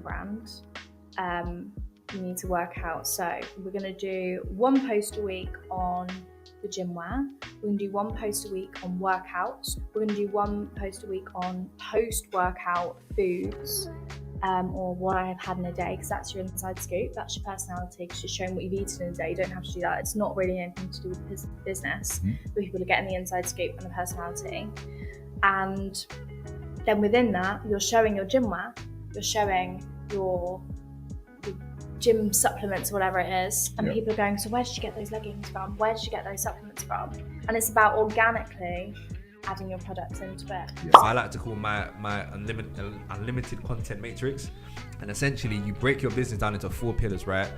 brand, you need to work out. So we're going to do 1 post a week on the gym wear. We're going to do 1 post a week on workouts. We're going to do 1 post a week on post-workout foods, or what I have had in a day, because that's your inside scoop. That's your personality, because you're showing what you've eaten in a day. You don't have to do that. It's not really anything to do with business. But people are getting the inside scoop and the personality. And then within that, you're showing your gym wear. You're showing your gym supplements, whatever it is, and people are going, so where did you get those leggings from? Where did you get those supplements from? And it's about organically adding your products into it. I like to call my unlimited content matrix, and essentially you break your business down into 4 pillars, right?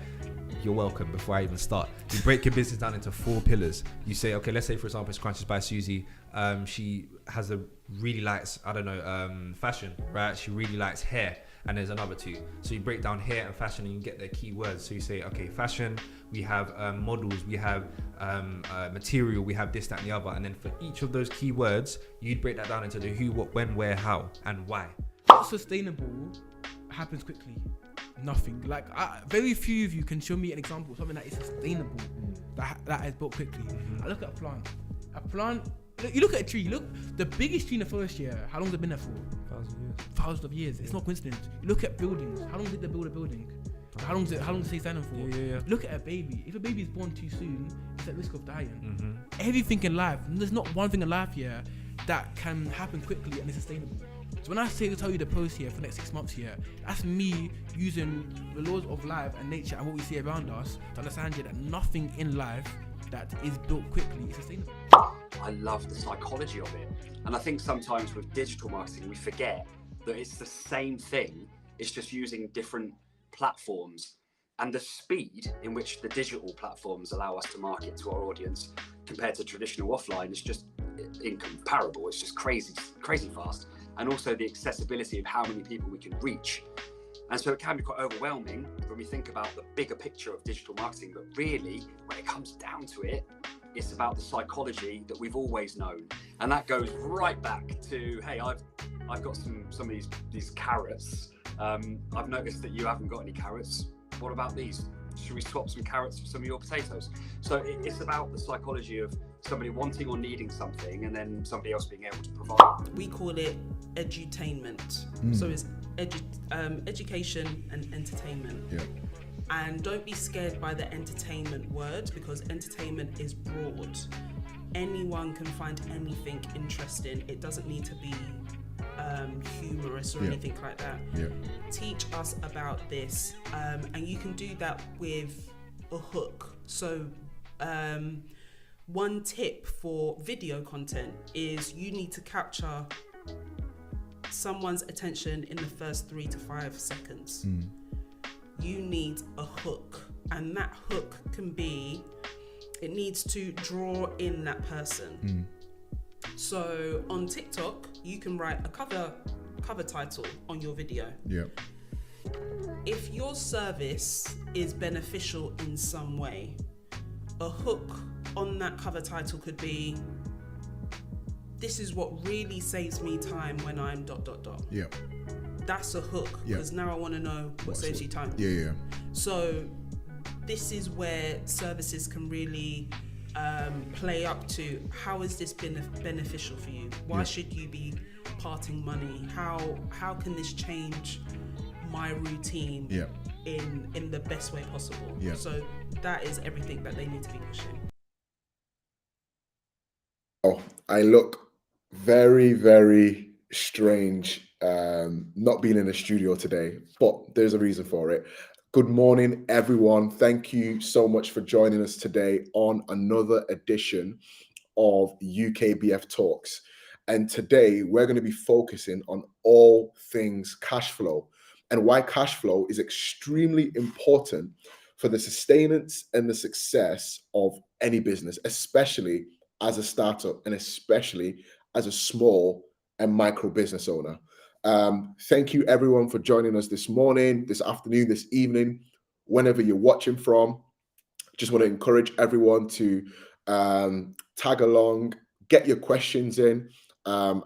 You're welcome. Before I even start, you break your business down into 4 pillars. You say, okay, let's say for example it's Crunches by Susie. She has really likes, fashion, right? She really likes hair, and there's another 2. So you break down hair and fashion, and you get their keywords. So you say, okay, fashion, we have models, we have material, we have this, that, and the other. And then for each of those keywords, you'd break that down into the who, what, when, where, how, and why. What's sustainable happens quickly. Nothing. Like, very few of you can show me an example of something that is sustainable, that is built quickly. I look at a plant. You look at a tree. Look, the biggest tree in the forest here, how long has it been there for? Thousands of years. It's not coincidence. You look at buildings. How long did they build a building? How long does it stay standing for? Look at a baby. If a baby is born too soon, it's at risk of dying. Everything in life, there's not one thing in life here that can happen quickly and is sustainable. So when I tell you the post here for the next 6 months here, that's me using the laws of life and nature and what we see around us to understand here that nothing in life that is built quickly is sustainable. I love the psychology of it. And I think sometimes with digital marketing, we forget that it's the same thing. It's just using different platforms, and the speed in which the digital platforms allow us to market to our audience compared to traditional offline is just incomparable. It's just crazy fast. And also the accessibility of how many people we can reach. And so it can be quite overwhelming when we think about the bigger picture of digital marketing, but really when it comes down to it, it's about the psychology that we've always known. And that goes right back to, hey, I've got some of these carrots. I've noticed that you haven't got any carrots. What about these? Should we swap some carrots for some of your potatoes? So it's about the psychology of somebody wanting or needing something and then somebody else being able to provide. We call it edutainment. So it's education and entertainment. And don't be scared by the entertainment word, because entertainment is broad. Anyone can find anything interesting. It doesn't need to be humorous or anything like that. Teach us about this, and you can do that with a hook. So one tip for video content is you need to capture someone's attention in the first 3 to 5 seconds. You need a hook, and that hook it needs to draw in that person. So on TikTok, you can write a cover title on your video. If your service is beneficial in some way, a hook on that cover title could be, this is what really saves me time when I'm ... That's a hook, because now I want to know what saves you time. So this is where services can really play up to, how has this been beneficial for you? Why should you be parting money? How can this change my routine in the best way possible? So that is everything that they need to be pushing. Oh, I look very, very strange not being in the studio today, but there's a reason for it. Good morning, everyone. Thank you so much for joining us today on another edition of UKBF Talks. And today we're going to be focusing on all things cash flow and why cash flow is extremely important for the sustenance and the success of any business, especially as a startup and especially as a small and micro business owner. Thank you everyone for joining us this morning, this afternoon, this evening, whenever you're watching from. Just want to encourage everyone to tag along, get your questions in,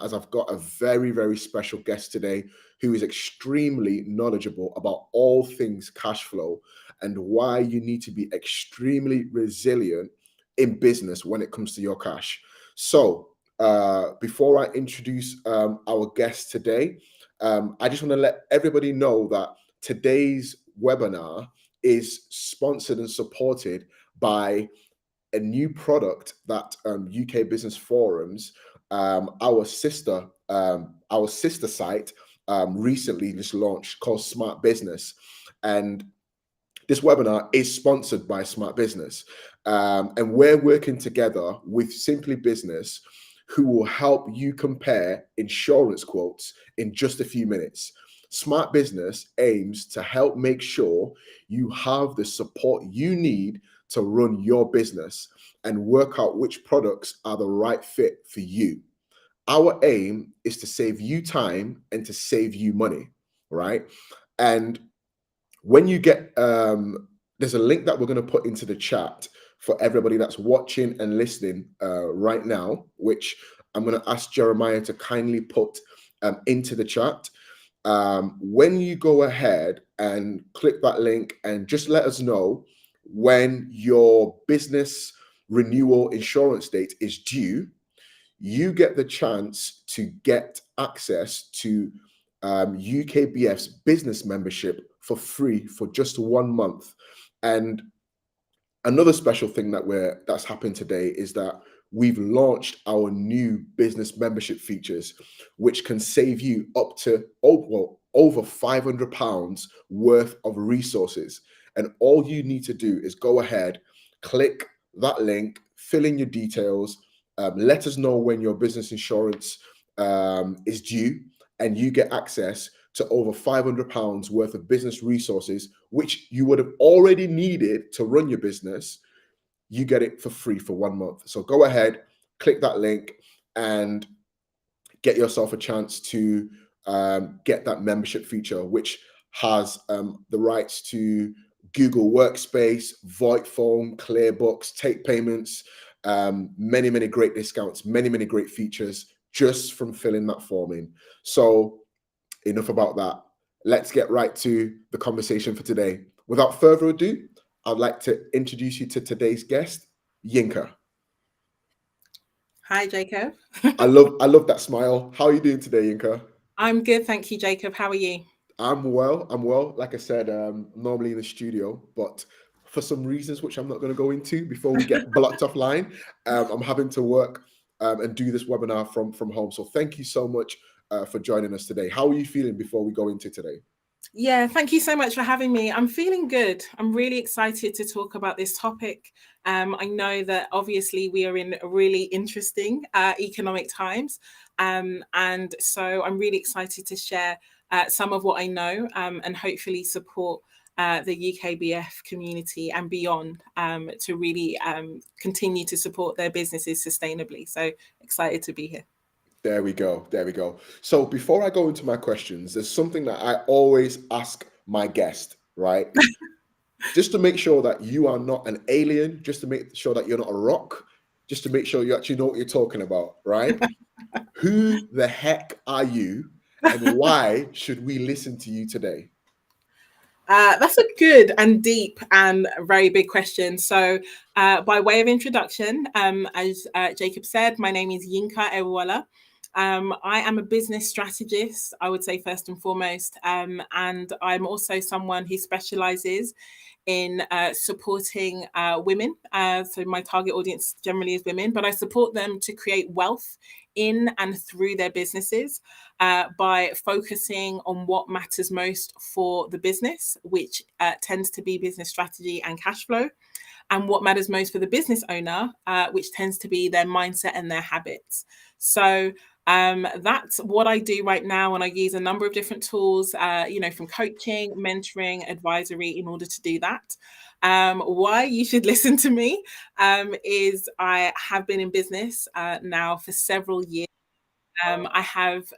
as I've got a very, very special guest today who is extremely knowledgeable about all things cash flow and why you need to be extremely resilient in business when it comes to your cash. So before I introduce our guest today, I just want to let everybody know that today's webinar is sponsored and supported by a new product that UK Business Forums, our sister site, recently just launched, called Smart Business. And this webinar is sponsored by Smart Business. And we're working together with Simply Business, who will help you compare insurance quotes in just a few minutes. Smart Business aims to help make sure you have the support you need to run your business and work out which products are the right fit for you. Our aim is to save you time and to save you money, right? And when you get, there's a link that we're going to put into the chat for everybody that's watching and listening right now, which I'm going to ask Jeremiah to kindly put into the chat. When you go ahead and click that link and just let us know when your business renewal insurance date is due, you get the chance to get access to UKBF's business membership for free for just 1 month. And another special thing that's happened today is that we've launched our new business membership features, which can save you up to over £500 worth of resources. And all you need to do is go ahead, click that link, fill in your details, let us know when your business insurance is due, and you get access to over £500 worth of business resources, which you would have already needed to run your business. You get it for free for 1 month. So go ahead, click that link, and get yourself a chance to get that membership feature, which has the rights to Google Workspace, VoIP phone, ClearBooks, take payments, many, many great discounts, many, many great features just from filling that form in. So enough about that. Let's get right to the conversation for today. Without further ado, I'd like to introduce you to today's guest, Yinka. Hi, Jacob. I love that smile. How are you doing today, Yinka? I'm good, thank you, Jacob. How are you? I'm well. Like I said, normally in the studio, but for some reasons which I'm not going to go into before we get blocked offline, I'm having to work and do this webinar from home. So thank you so much for joining us today. How are you feeling before we go into today? Yeah, thank you so much for having me. I'm feeling good. I'm really excited to talk about this topic. I know that obviously we are in really interesting economic times. And so I'm really excited to share some of what I know and hopefully support the UKBF community and beyond to really continue to support their businesses sustainably. So excited to be here. There we go. So before I go into my questions, there's something that I always ask my guest, right? Just to make sure that you are not an alien, just to make sure that you're not a rock, just to make sure you actually know what you're talking about, right? Who the heck are you, and why should we listen to you today? That's a good and deep and very big question. So by way of introduction, as Jacob said, my name is Yinka Ewoula. I am a business strategist, I would say first and foremost, and I'm also someone who specializes in supporting women. So my target audience generally is women, but I support them to create wealth in and through their businesses by focusing on what matters most for the business, which tends to be business strategy and cash flow, and what matters most for the business owner, which tends to be their mindset and their habits. So that's what I do right now, and I use a number of different tools, from coaching, mentoring, advisory in order to do that. Why you should listen to me is I have been in business now for several years. I have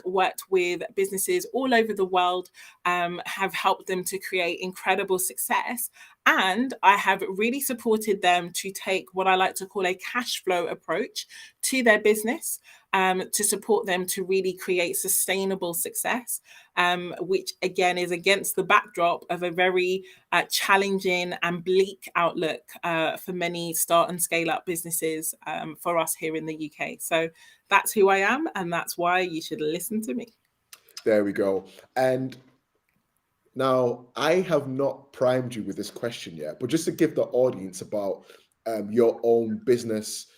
worked with businesses all over the world, have helped them to create incredible success, and I have really supported them to take what I like to call a cash flow approach to their business, to support them to really create sustainable success, which again is against the backdrop of a very challenging and bleak outlook for many start and scale up businesses for us here in the UK. So that's who I am, and that's why you should listen to me. There we go. And now, I have not primed you with this question yet, but just to give the audience about your own business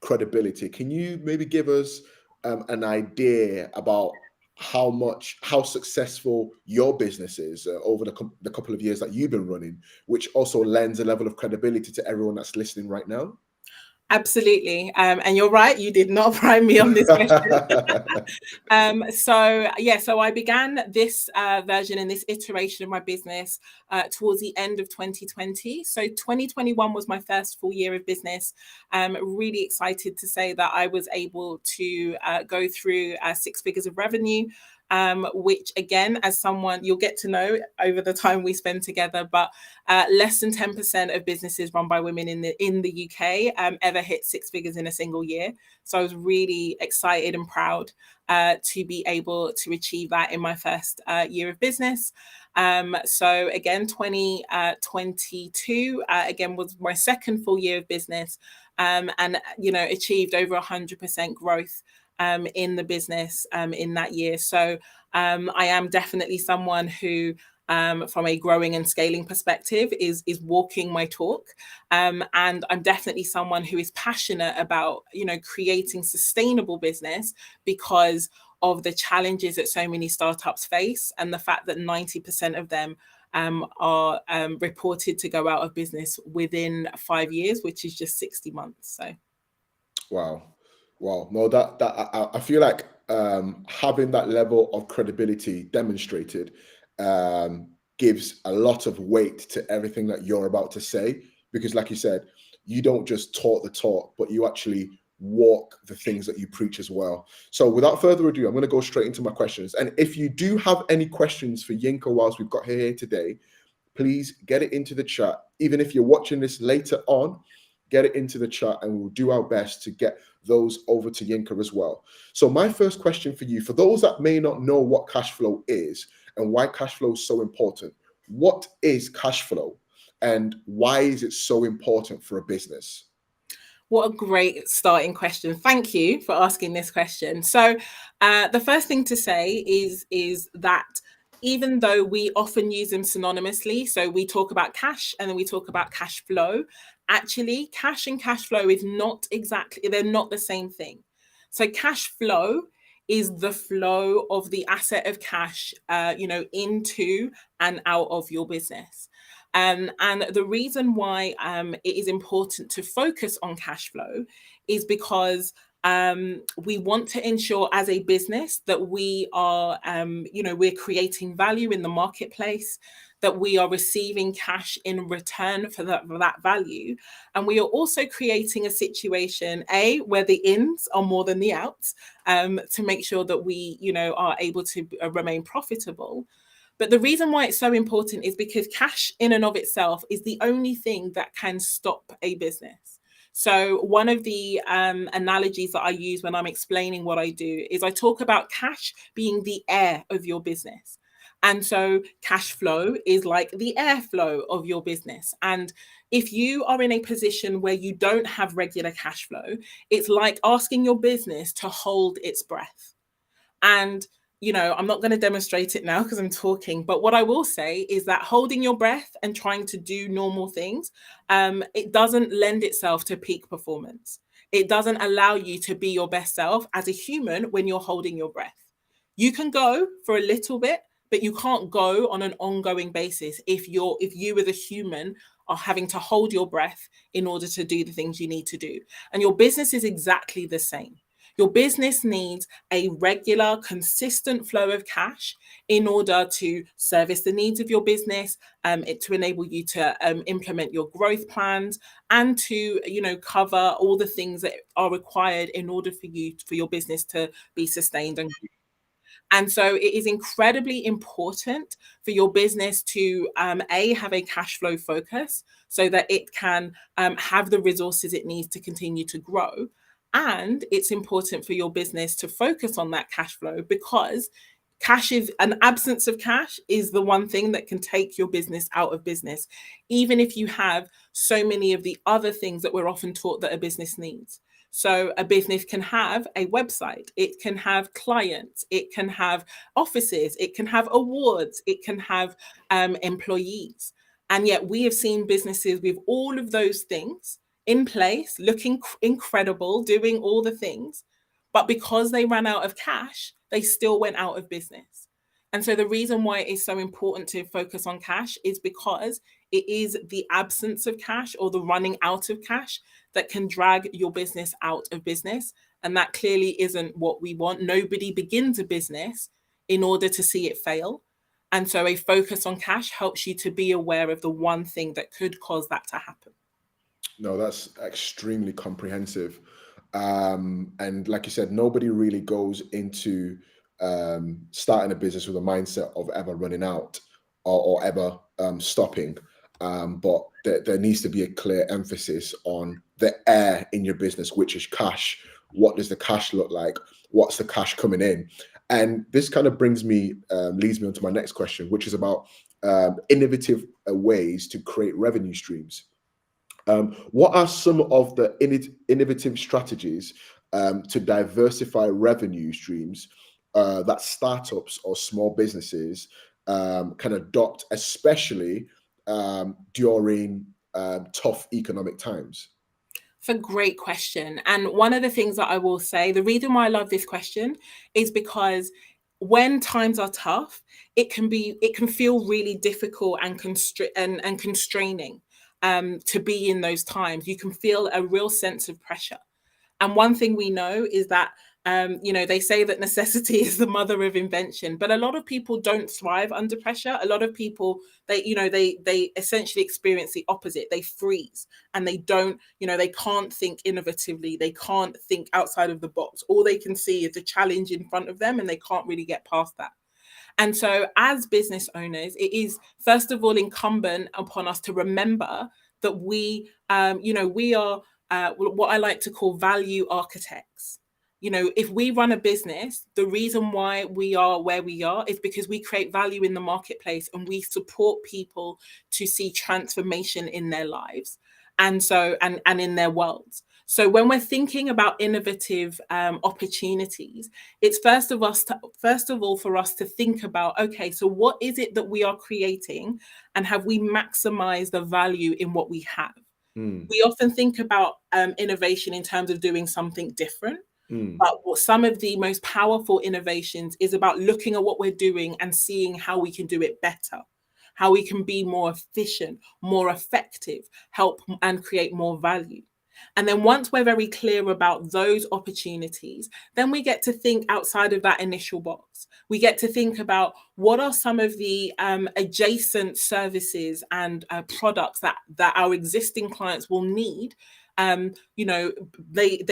credibility, can you maybe give us an idea about how successful your business is over the couple of years that you've been running, which also lends a level of credibility to everyone that's listening right now? Absolutely. And you're right, you did not prime me on this question. So I began this version and this iteration of my business towards the end of 2020. So 2021 was my first full year of business. Really excited to say that I was able to go through 6 figures of revenue. Which again, as someone you'll get to know over the time we spend together, but less than 10% of businesses run by women in the UK ever hit 6 figures in a single year. So I was really excited and proud to be able to achieve that in my first year of business. So again, 2022 again was my second full year of business, and achieved over 100% growth in the business in that year. So I am definitely someone who, from a growing and scaling perspective, is walking my talk. And I'm definitely someone who is passionate about, creating sustainable business because of the challenges that so many startups face, and the fact that 90% of them are reported to go out of business within 5 years, which is just 60 months. So, wow. No, that I feel like having that level of credibility demonstrated gives a lot of weight to everything that you're about to say, because like you said, you don't just talk the talk, but you actually walk the things that you preach as well. So without further ado, I'm going to go straight into my questions. And if you do have any questions for Yinka whilst we've got her here today, please get it into the chat. Even if you're watching this later on, get it into the chat and we'll do our best to get those over to Yinka as well. So my first question for you, for those that may not know what cash flow is and why cash flow is so important, what is cash flow and why is it so important for a business? What a great starting question. Thank you for asking this question. So the first thing to say is that even though we often use them synonymously, so we talk about cash and then we talk about cash flow, actually cash and cash flow is not exactly, they're not the same thing. So cash flow is the flow of the asset of cash, into and out of your business. And the reason why it is important to focus on cash flow is because we want to ensure as a business that we are, we're creating value in the marketplace, that we are receiving cash in return for that value. And we are also creating a situation, where the ins are more than the outs, to make sure that we, are able to remain profitable. But the reason why it's so important is because cash in and of itself is the only thing that can stop a business. So one of the analogies that I use when I'm explaining what I do is I talk about cash being the air of your business. And so cash flow is like the airflow of your business. And if you are in a position where you don't have regular cash flow, it's like asking your business to hold its breath. And I'm not going to demonstrate it now because I'm talking, but what I will say is that holding your breath and trying to do normal things, it doesn't lend itself to peak performance. It doesn't allow you to be your best self as a human when you're holding your breath. You can go for a little bit, but you can't go on an ongoing basis if you as a human are having to hold your breath in order to do the things you need to do. And your business is exactly the same. Your business needs a regular, consistent flow of cash in order to service the needs of your business, to enable you to implement your growth plans and to, cover all the things that are required in order for your business to be sustained and grow. And so it is incredibly important for your business to, have a cash flow focus so that it can have the resources it needs to continue to grow. And it's important for your business to focus on that cash flow, because cash is an absence of cash is the one thing that can take your business out of business, even if you have so many of the other things that we're often taught that a business needs. So a business can have a website, it can have clients, it can have offices, it can have awards, it can have employees. And yet we have seen businesses with all of those things in place, looking incredible, doing all the things, but because they ran out of cash, they still went out of business. And so the reason why it's so important to focus on cash is because it is the absence of cash or the running out of cash that can drag your business out of business. And that clearly isn't what we want. Nobody begins a business in order to see it fail. And so a focus on cash helps you to be aware of the one thing that could cause that to happen. No, that's extremely comprehensive. And like you said, nobody really goes into starting a business with a mindset of ever running out or ever stopping. But there needs to be a clear emphasis on the air in your business, which is cash. What does the cash look like? What's the cash coming in? And this kind of leads me on to my next question, which is about innovative ways to create revenue streams. What are some of the innovative strategies to diversify revenue streams that startups or small businesses can adopt, especially during tough economic times? It's a great question. And one of the things that I will say, the reason why I love this question is because when times are tough, it can feel really difficult and constraining to be in those times. You can feel a real sense of pressure. And one thing we know is that, they say that necessity is the mother of invention, but a lot of people don't thrive under pressure. A lot of people, they essentially experience the opposite. They freeze and they don't, they can't think innovatively. They can't think outside of the box. All they can see is the challenge in front of them and they can't really get past that. And so as business owners, it is first of all incumbent upon us to remember that we are what I like to call value architects. If we run a business, the reason why we are where we are is because we create value in the marketplace and we support people to see transformation in their lives and in their worlds. So when we're thinking about innovative opportunities, it's first of all for us to think about, okay, so what is it that we are creating and have we maximized the value in what we have? We often think about innovation in terms of doing something different. But what some of the most powerful innovations is about looking at what we're doing and seeing how we can do it better, how we can be more efficient, more effective, help and create more value. And then once we're very clear about those opportunities, then we get to think outside of that initial box. We get to think about what are some of the adjacent services and products that our existing clients will need. They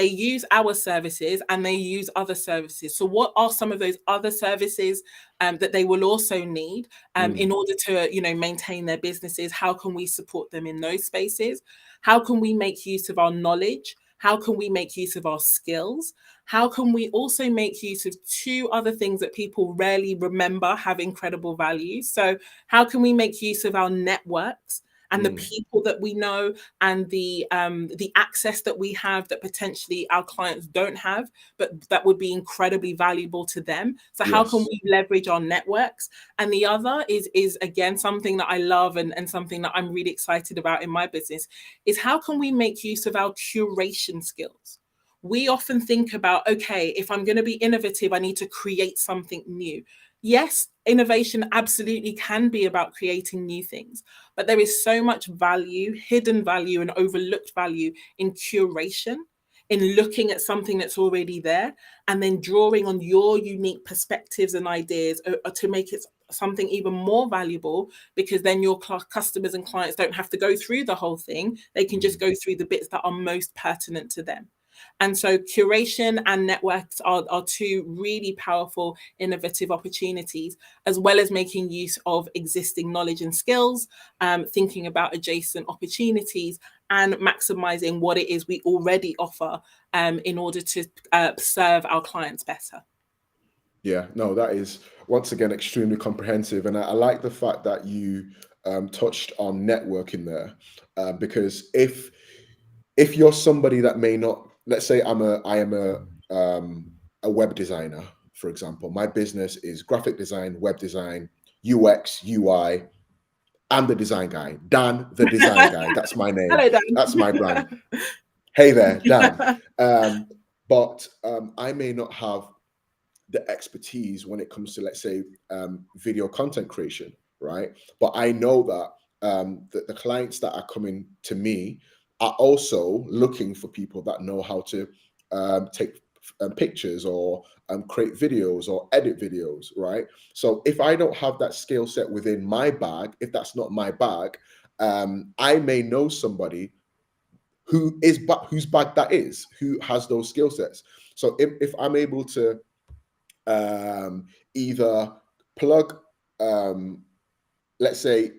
use our services and they use other services. So what are some of those other services that they will also need in order to, maintain their businesses? How can we support them in those spaces? How can we make use of our knowledge? How can we make use of our skills? How can we also make use of two other things that people rarely remember have incredible value? So how can we make use of our networks and the people that we know and the access that we have that potentially our clients don't have, but that would be incredibly valuable to them? So how can we leverage our networks? And the other is again, something that I love and something that I'm really excited about in my business is how can we make use of our curation skills? We often think about, okay, if I'm going to be innovative, I need to create something new. Yes, innovation absolutely can be about creating new things, but there is so much value, hidden value and overlooked value in curation, in looking at something that's already there and then drawing on your unique perspectives and ideas to make it something even more valuable, because then your customers and clients don't have to go through the whole thing. They can just go through the bits that are most pertinent to them. And so curation and networks are two really powerful, innovative opportunities, as well as making use of existing knowledge and skills, thinking about adjacent opportunities, and maximizing what it is we already offer in order to serve our clients better. Yeah, no, that is once again extremely comprehensive, and I like the fact that you touched on networking there, because if you're somebody that may not, let's say I am a web designer, for example. My business is graphic design, web design, UX, UI. I'm the design guy, Dan, the design guy. That's my name. Hello, Dan. That's my brand. Hey there, Dan. But I may not have the expertise when it comes to, let's say, video content creation, right? But I know that the clients that are coming to me are also looking for people that know how to take pictures or create videos or edit videos, right? So if I don't have that skill set within my bag, if that's not my bag, I may know somebody whose bag that is, who has those skill sets. So if I'm able to either plug, let's say,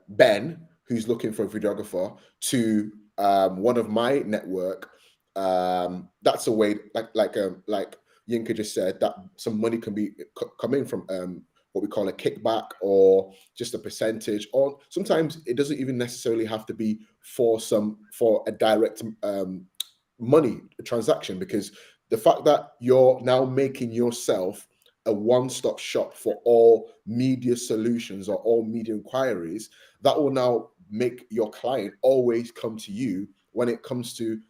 Ben, who's looking for a videographer, to one of my network, that's a way, like Yinka just said, that some money can be coming from what we call a kickback, or just a percentage, or sometimes it doesn't even necessarily have to be for a direct money transaction, because the fact that you're now making yourself a one-stop shop for all media solutions or all media inquiries, that will now make your client always come to you when it comes to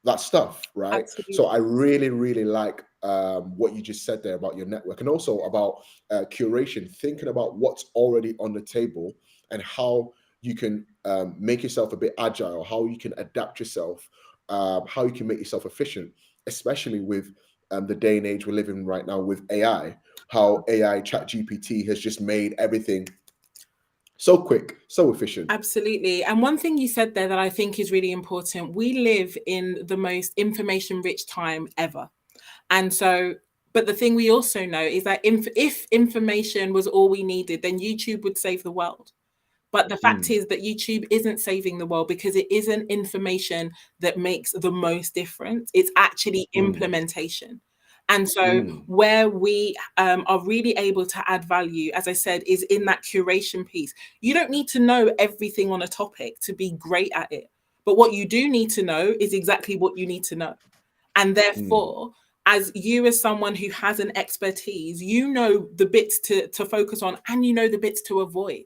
that stuff, right? Absolutely. So I really, really like what you just said there about your network, and also about curation, thinking about what's already on the table and how you can make yourself a bit agile, how you can adapt yourself, how you can make yourself efficient, especially with the day and age we're living right now with AI, how AI ChatGPT has just made everything so quick, so efficient. Absolutely. And one thing you said there that I think is really important, we live in the most information rich time ever. And so, but the thing we also know is that if information was all we needed, then YouTube would save the world. But the fact is that YouTube isn't saving the world, because it isn't information that makes the most difference. It's actually implementation. And so where we are really able to add value, as I said, is in that curation piece. You don't need to know everything on a topic to be great at it. But what you do need to know is exactly what you need to know. And therefore, as someone who has an expertise, you know the bits to focus on, and you know the bits to avoid.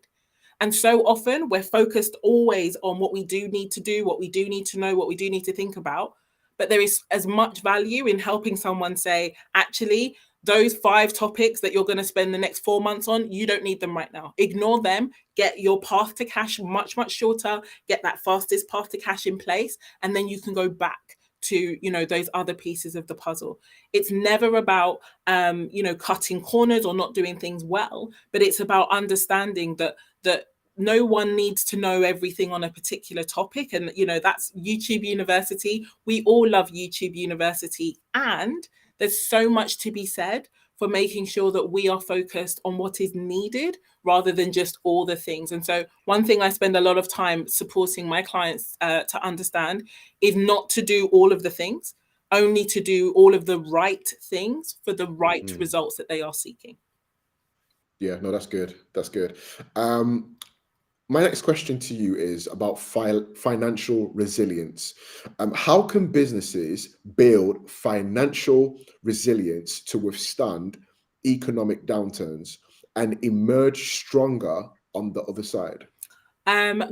And so often we're focused always on what we do need to do, what we do need to know, what we do need to think about. But there is as much value in helping someone say, actually, those 5 topics that you're going to spend the next 4 months on, you don't need them right now. Ignore them, get your path to cash much, much shorter, get that fastest path to cash in place, and then you can go back to, those other pieces of the puzzle. It's never about, cutting corners or not doing things well, but it's about understanding that no one needs to know everything on a particular topic. And, that's YouTube University. We all love YouTube University. And there's so much to be said for making sure that we are focused on what is needed rather than just all the things. And so one thing I spend a lot of time supporting my clients to understand is not to do all of the things, only to do all of the right things for the right results that they are seeking. Yeah, no, that's good. That's good. My next question to you is about financial resilience. How can businesses build financial resilience to withstand economic downturns and emerge stronger on the other side?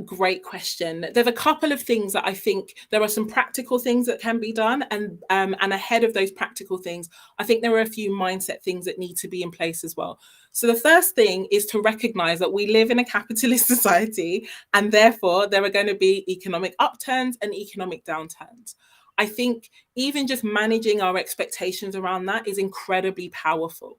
Great question. There's a couple of things that I think there are some practical things that can be done, and ahead of those practical things, I think there are a few mindset things that need to be in place as well. So the first thing is to recognize that we live in a capitalist society, and therefore there are going to be economic upturns and economic downturns. I think even just managing our expectations around that is incredibly powerful.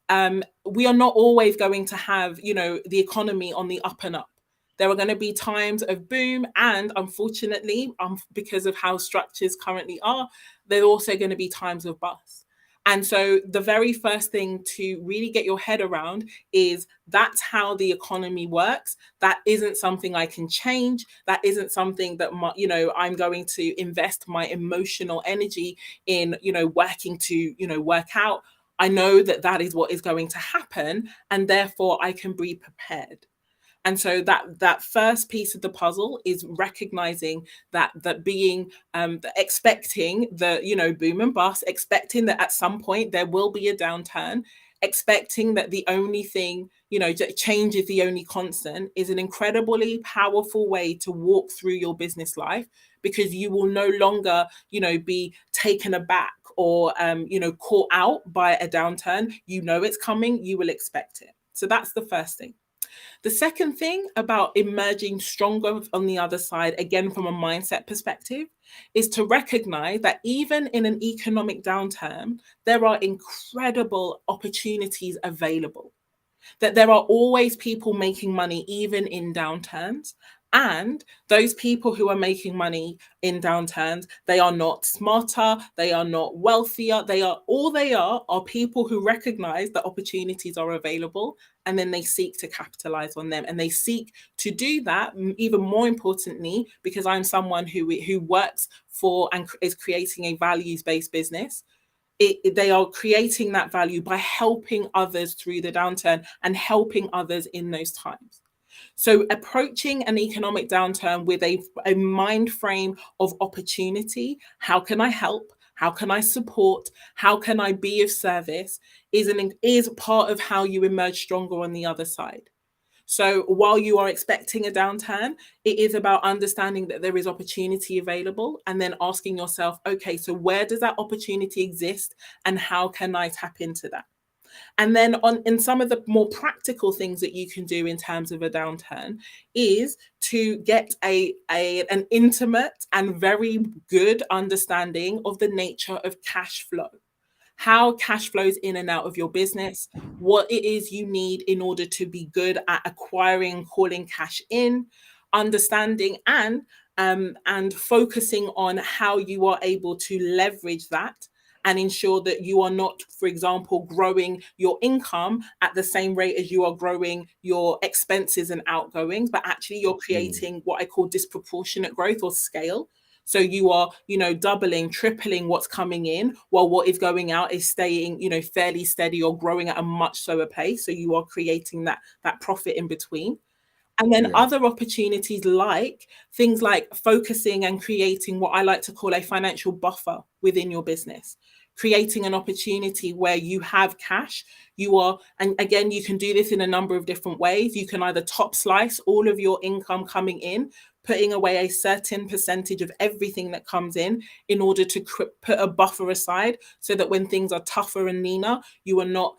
We are not always going to have, the economy on the up and up. There are going to be times of boom, and unfortunately, because of how structures currently are, there are also going to be times of bust. And so the very first thing to really get your head around is that's how the economy works. That isn't something I can change. That isn't something that I'm going to invest my emotional energy in, working to, work out. I know that that is what is going to happen, and therefore I can be prepared. And so that first piece of the puzzle is recognizing that being expecting the boom and bust, expecting that at some point there will be a downturn, expecting that the only thing change is the only constant, is an incredibly powerful way to walk through your business life, because you will no longer be taken aback or caught out by a downturn. It's coming, you will expect it. So that's the first thing. The second thing about emerging stronger on the other side, again, from a mindset perspective, is to recognize that even in an economic downturn, there are incredible opportunities available, that there are always people making money, even in downturns. And those people who are making money in downturns, they are not smarter, they are not wealthier, they are people who recognize that opportunities are available, and then they seek to capitalize on them. And they seek to do that, even more importantly, because I'm someone who works for and is creating a values-based business. They are creating that value by helping others through the downturn and helping others in those times. So approaching an economic downturn with a mind frame of opportunity, how can I help? How can I support? How can I be of service? Is part of how you emerge stronger on the other side. So while you are expecting a downturn, it is about understanding that there is opportunity available, and then asking yourself, okay, so where does that opportunity exist, and how can I tap into that? And then in some of the more practical things that you can do in terms of a downturn is to get an intimate and very good understanding of the nature of cash flow, how cash flows in and out of your business, what it is you need in order to be good at acquiring and calling cash in, understanding and focusing on how you are able to leverage that and ensure that you are not, for example, growing your income at the same rate as you are growing your expenses and outgoings, but actually you're creating what I call disproportionate growth or scale. So you are, doubling, tripling what's coming in, while what is going out is staying, fairly steady or growing at a much slower pace. So you are creating that profit in between. And then other opportunities, like things like focusing and creating what I like to call a financial buffer within your business, creating an opportunity where you have cash. And again, you can do this in a number of different ways. You can either top slice all of your income coming in, putting away a certain percentage of everything that comes in order to put a buffer aside, so that when things are tougher and leaner, you are not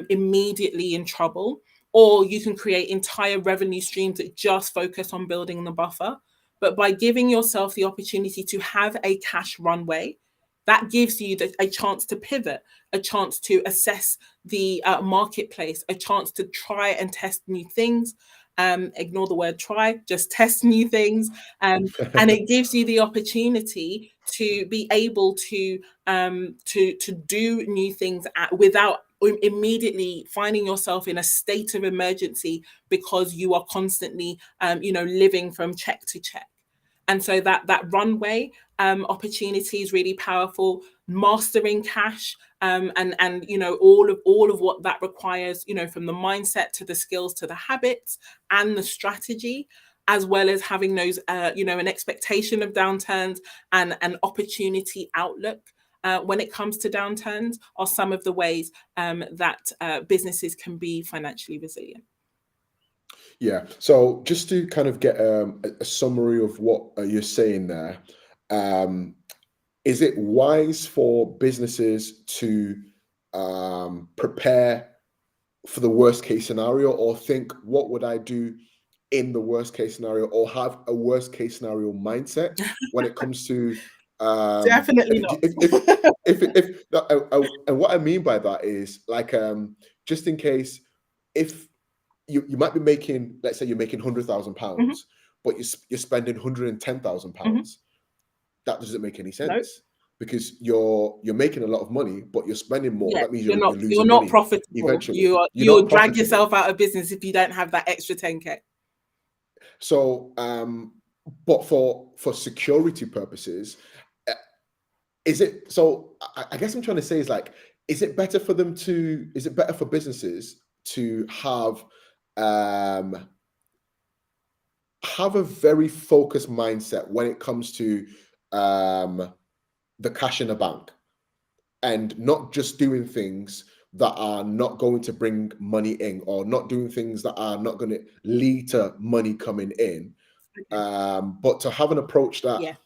immediately in trouble. Or you can create entire revenue streams that just focus on building the buffer. But by giving yourself the opportunity to have a cash runway, that gives you a chance to pivot, a chance to assess the marketplace, a chance to try and test new things. Ignore the word try, just test new things. And it gives you the opportunity to be able to do new things without immediately finding yourself in a state of emergency, because you are constantly living from check to check. And so that runway opportunity is really powerful. Mastering cash and all of what that requires, from the mindset to the skills to the habits and the strategy, as well as having those an expectation of downturns and an opportunity outlook when it comes to downturns, are some of the ways that businesses can be financially resilient. Yeah. So just to kind of get a summary of what you're saying there, is it wise for businesses to prepare for the worst case scenario, or think, what would I do in the worst case scenario, or have a worst case scenario mindset when it comes to Definitely not. And what I mean by that is, like, just in case, if you might be making, let's say you're making £100,000, but you're spending £110,000. That doesn't make any sense. because you're making a lot of money, but you're spending more. Yeah, That means you're you're not losing money profitable. eventually. You'll not drag profitable. yourself out of business if you don't have that extra 10K. So, but for security purposes, is it? So I guess I'm trying to say is like, is it better for businesses to have a very focused mindset when it comes to the cash in the bank, and not just doing things that are not going to bring money in, or not doing things that are not going to lead to money coming in, but to have an approach that,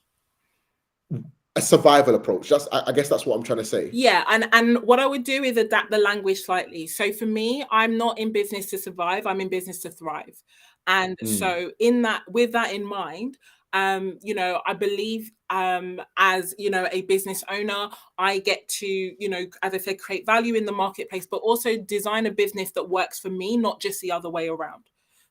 a survival approach. I guess that's what I'm trying to say. Yeah, and what I would do is adapt the language slightly. So for me, I'm not in business to survive, I'm in business to thrive. And so with that in mind, I believe as a business owner, I get to, as I said, create value in the marketplace, but also design a business that works for me, not just the other way around.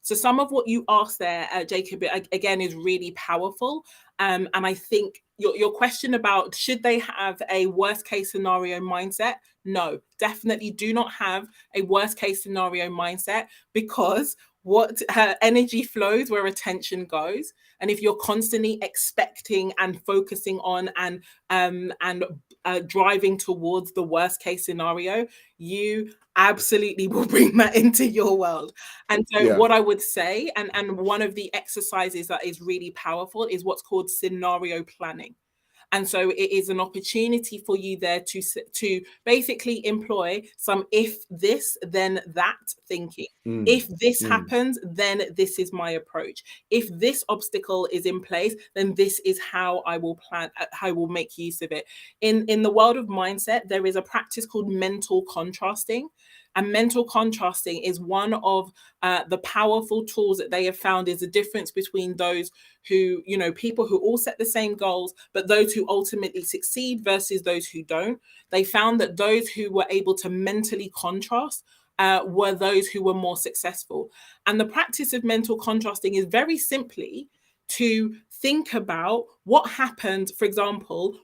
So some of what you asked there, Jacob, again, is really powerful. And I think your question about should they have a worst case scenario mindset? No, definitely do not have a worst case scenario mindset, because what energy flows where attention goes. And if you're constantly expecting and focusing on and driving towards the worst case scenario, you absolutely will bring that into your world. And so what I would say, and one of the exercises that is really powerful, is what's called scenario planning. And so it is an opportunity for you there to basically employ some if this, then that thinking. If this happens, then this is my approach. If this obstacle is in place, then this is how I will plan, how I will make use of it. In the world of mindset, there is a practice called mental contrasting. And mental contrasting is one of the powerful tools that they have found is the difference between those who, people who all set the same goals, but those who ultimately succeed versus those who don't. They found that those who were able to mentally contrast were those who were more successful. And the practice of mental contrasting is very simply to think about what happened. For example,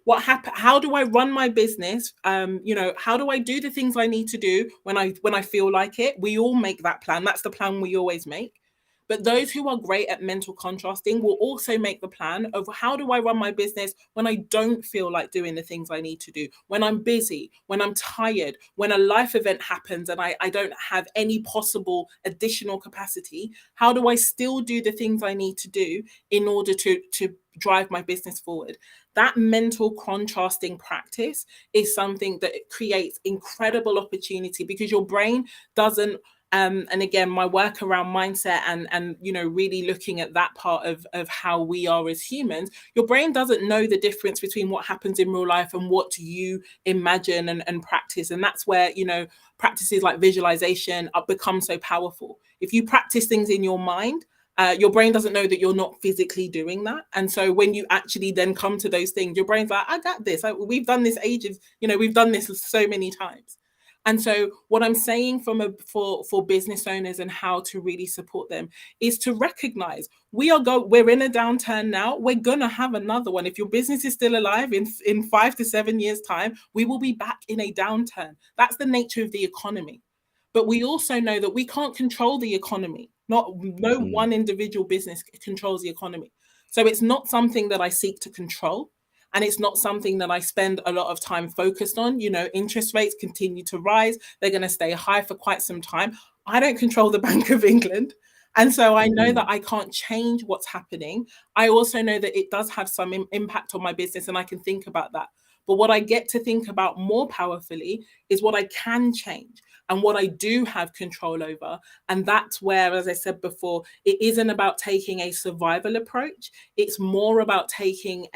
how do I run my business? How do I do the things I need to do when I feel like it? We all make that plan. That's the plan we always make. But those who are great at mental contrasting will also make the plan of how do I run my business when I don't feel like doing the things I need to do, when I'm busy, when I'm tired, when a life event happens and I don't have any possible additional capacity. How do I still do the things I need to do in order to drive my business forward? That mental contrasting practice is something that creates incredible opportunity, because your brain doesn't and again, my work around mindset and really looking at that part of how we are as humans, your brain doesn't know the difference between what happens in real life and what you imagine and practice. And that's where, practices like visualization become so powerful. If you practice things in your mind, your brain doesn't know that you're not physically doing that. And so when you actually then come to those things, your brain's like, I got this. We've done this ages, we've done this so many times. And so what I'm saying for business owners and how to really support them is to recognize we're in a downturn now. We're going to have another one. If your business is still alive in 5 to 7 years time, we will be back in a downturn. That's the nature of the economy. But we also know that we can't control the economy. No one individual business controls the economy. So it's not something that I seek to control. And it's not something that I spend a lot of time focused on. Interest rates continue to rise. They're going to stay high for quite some time. I don't control the Bank of England. And so I know that I can't change what's happening. I also know that it does have some impact on my business, and I can think about that. But what I get to think about more powerfully is what I can change and what I do have control over. And that's where, as I said before, it isn't about taking a survival approach. It's more about taking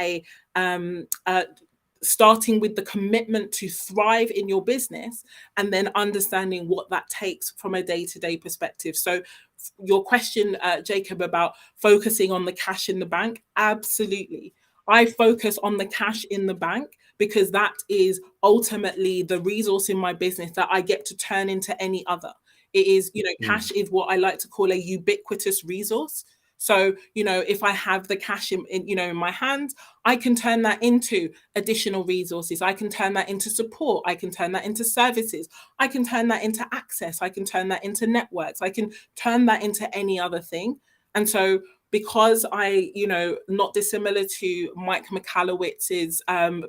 starting with the commitment to thrive in your business, and then understanding what that takes from a day-to-day perspective. So your question, Jacob, about focusing on the cash in the bank, absolutely. I focus on the cash in the bank because that is ultimately the resource in my business that I get to turn into any other. It is, cash is what I like to call a ubiquitous resource. So, if I have the cash in my hands, I can turn that into additional resources. I can turn that into support. I can turn that into services. I can turn that into access. I can turn that into networks. I can turn that into any other thing. And so, because I, not dissimilar to Mike Michalowicz's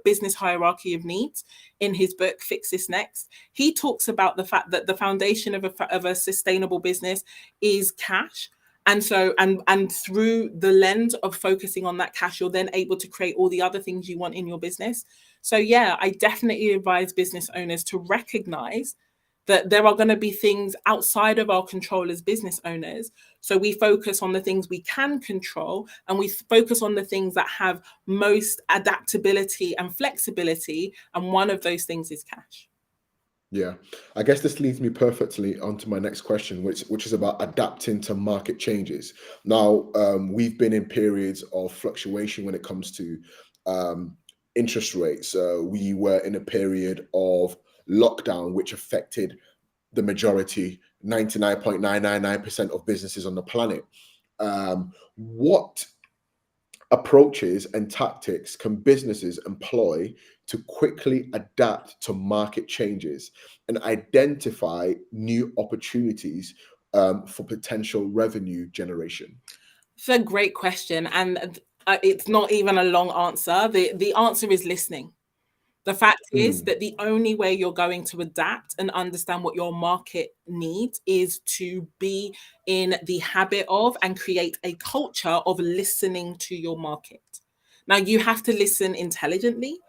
business hierarchy of needs in his book, Fix This Next, he talks about the fact that the foundation of a sustainable business is cash. And so, and through the lens of focusing on that cash, you're then able to create all the other things you want in your business. So yeah, I definitely advise business owners to recognize that there are going to be things outside of our control as business owners. So we focus on the things we can control, and we focus on the things that have most adaptability and flexibility. And one of those things is cash. Yeah, I guess this leads me perfectly onto my next question, which is about adapting to market changes. Now, we've been in periods of fluctuation when it comes to interest rates. We were in a period of lockdown, which affected the majority, 99.999% of businesses on the planet. What approaches and tactics can businesses employ to quickly adapt to market changes and identify new opportunities for potential revenue generation? It's a great question, and it's not even a long answer. The answer is listening. The fact is that the only way you're going to adapt and understand what your market needs is to be in the habit of and create a culture of listening to your market. Now, you have to listen intelligently,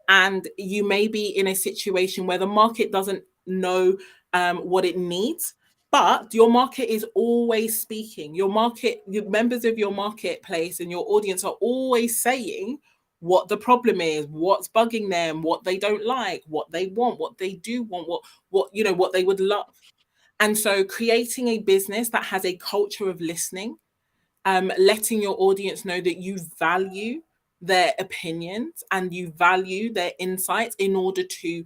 and you may be in a situation where the market doesn't know what it needs, but your market is always speaking. Your market, the members of your marketplace and your audience are always saying what the problem is, what's bugging them, what they don't like, what they want, what they do want, what they would love. And so creating a business that has a culture of listening, letting your audience know that you value their opinions and you value their insights in order to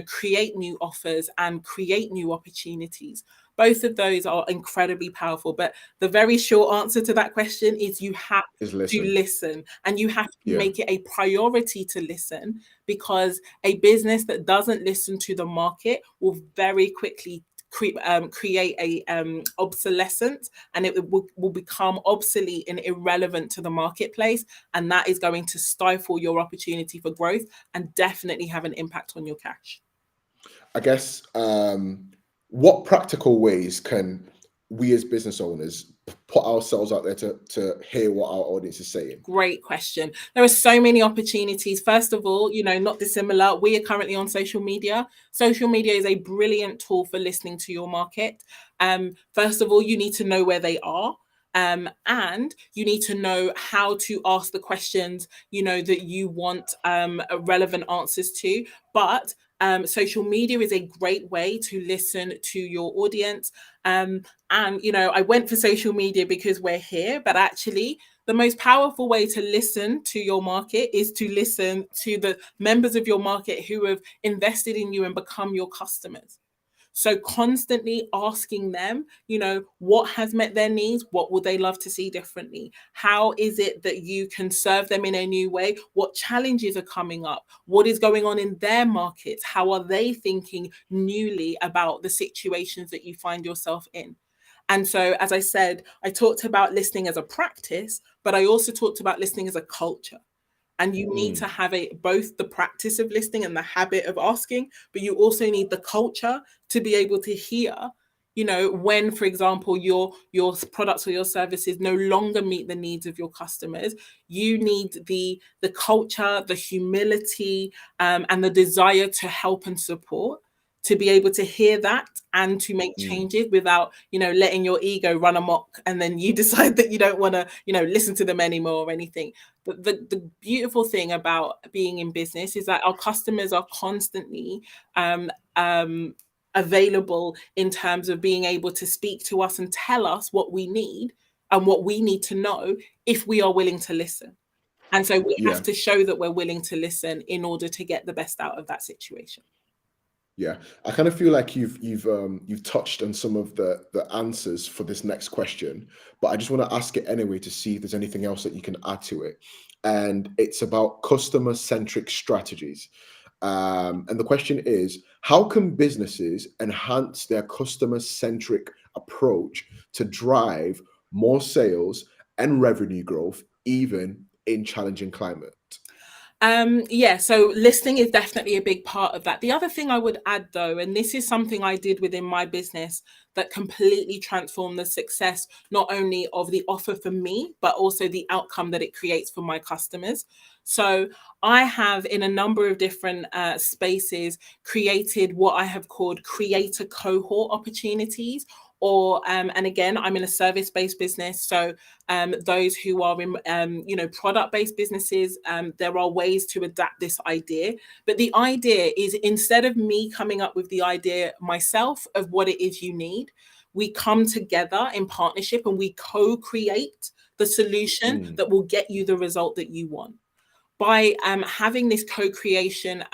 create new offers and create new opportunities. Both of those are incredibly powerful. But the very short answer to that question is you have to listen, and you have to make it a priority to listen, because a business that doesn't listen to the market will very quickly create a obsolescence, and it will become obsolete and irrelevant to the marketplace, and that is going to stifle your opportunity for growth and definitely have an impact on your cash. I guess what practical ways can we as business owners put ourselves out there to hear what our audience is saying? Great question. There are so many opportunities. First of all, not dissimilar. We are currently on social media. Social media is a brilliant tool for listening to your market. First of all, you need to know where they are. And you need to know how to ask the questions, that you want relevant answers to. But social media is a great way to listen to your audience. And, I went for social media because we're here, but actually the most powerful way to listen to your market is to listen to the members of your market who have invested in you and become your customers. So constantly asking them, what has met their needs? What would they love to see differently? How is it that you can serve them in a new way? What challenges are coming up? What is going on in their markets? How are they thinking newly about the situations that you find yourself in? And so, as I said, I talked about listening as a practice, but I also talked about listening as a culture. And you need to have both the practice of listening and the habit of asking, but you also need the culture to be able to hear, when, for example, your products or your services no longer meet the needs of your customers. You need the culture, the humility, and the desire to help and support, to be able to hear that and to make changes without, letting your ego run amok, and then you decide that you don't want to, listen to them anymore or anything. But the beautiful thing about being in business is that our customers are constantly available in terms of being able to speak to us and tell us what we need and what we need to know if we are willing to listen. And so we have to show that we're willing to listen in order to get the best out of that situation. Yeah, I kind of feel like you've touched on some of the answers for this next question, but I just want to ask it anyway to see if there's anything else that you can add to it. And it's about customer-centric strategies. And the question is, how can businesses enhance their customer-centric approach to drive more sales and revenue growth, even in challenging climate? Yeah, so listening is definitely a big part of that. The other thing I would add, though, and this is something I did within my business that completely transformed the success, not only of the offer for me, but also the outcome that it creates for my customers. So I have, in a number of different spaces, created what I have called creator cohort opportunities. Or and again, I'm in a service-based business, so those who are in product-based businesses, there are ways to adapt this idea. But the idea is, instead of me coming up with the idea myself of what it is you need, we come together in partnership and we co-create the solution that will get you the result that you want. By having this co-creation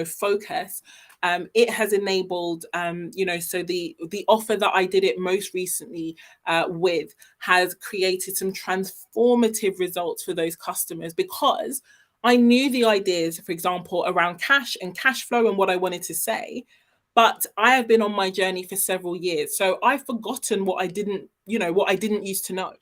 focus, it has enabled so the offer that I did it most recently with has created some transformative results for those customers, because I knew the ideas, for example, around cash and cash flow and what I wanted to say, but I have been on my journey for several years, so I've forgotten what I didn't used to know.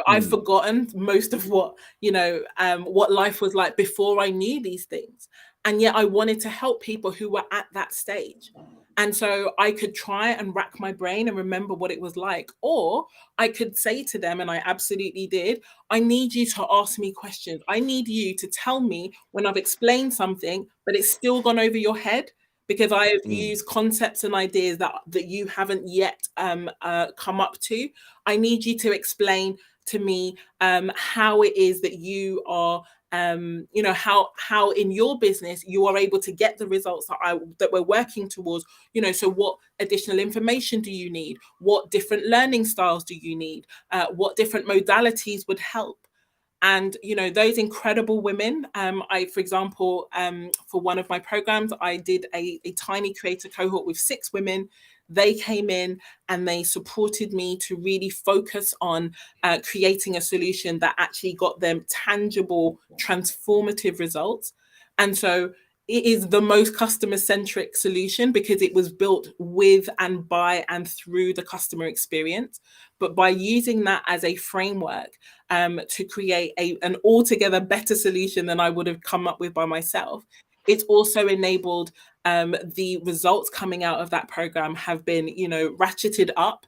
I've forgotten most of what life was like before I knew these things. And yet I wanted to help people who were at that stage. And so I could try and rack my brain and remember what it was like. Or I could say to them, and I absolutely did, I need you to ask me questions. I need you to tell me when I've explained something, but it's still gone over your head, because I have used concepts and ideas that you haven't yet come up to. I need you to explain to me how it is that you are, how in your business you are able to get the results that we're working towards. So what additional information do you need? What different learning styles do you need? What different modalities would help? And those incredible women, for example, for one of my programs, I did a tiny creator cohort with 6 women. They came in and they supported me to really focus on creating a solution that actually got them tangible, transformative results. And so it is the most customer-centric solution, because it was built with and by and through the customer experience. But by using that as a framework to create an altogether better solution than I would have come up with by myself, it's also enabled the results coming out of that program have been, ratcheted up,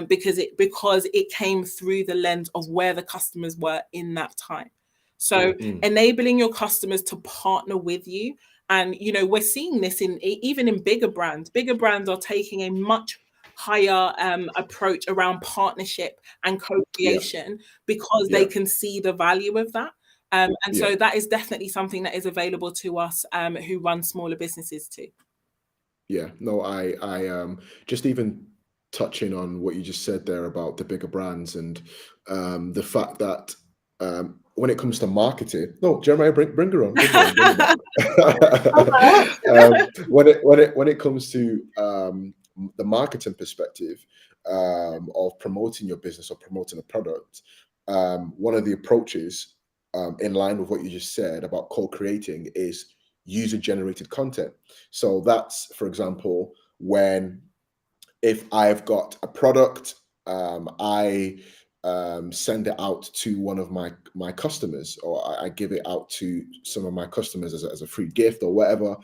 because it came through the lens of where the customers were in that time. So enabling your customers to partner with you. And, we're seeing this even in bigger brands. Bigger brands are taking a much higher approach around partnership and co-creation, because they can see the value of that. So that is definitely something that is available to us who run smaller businesses too. Yeah, no, I just even touching on what you just said there about the bigger brands and the fact that when it comes to marketing, no, Jeremiah, bring her on. Bring her on. When it comes to the marketing perspective of promoting your business or promoting a product, one of the approaches in line with what you just said about co-creating is user-generated content. So that's, for example, if I've got a product, I send it out to one of my customers, or I give it out to some of my customers as a free gift or whatever,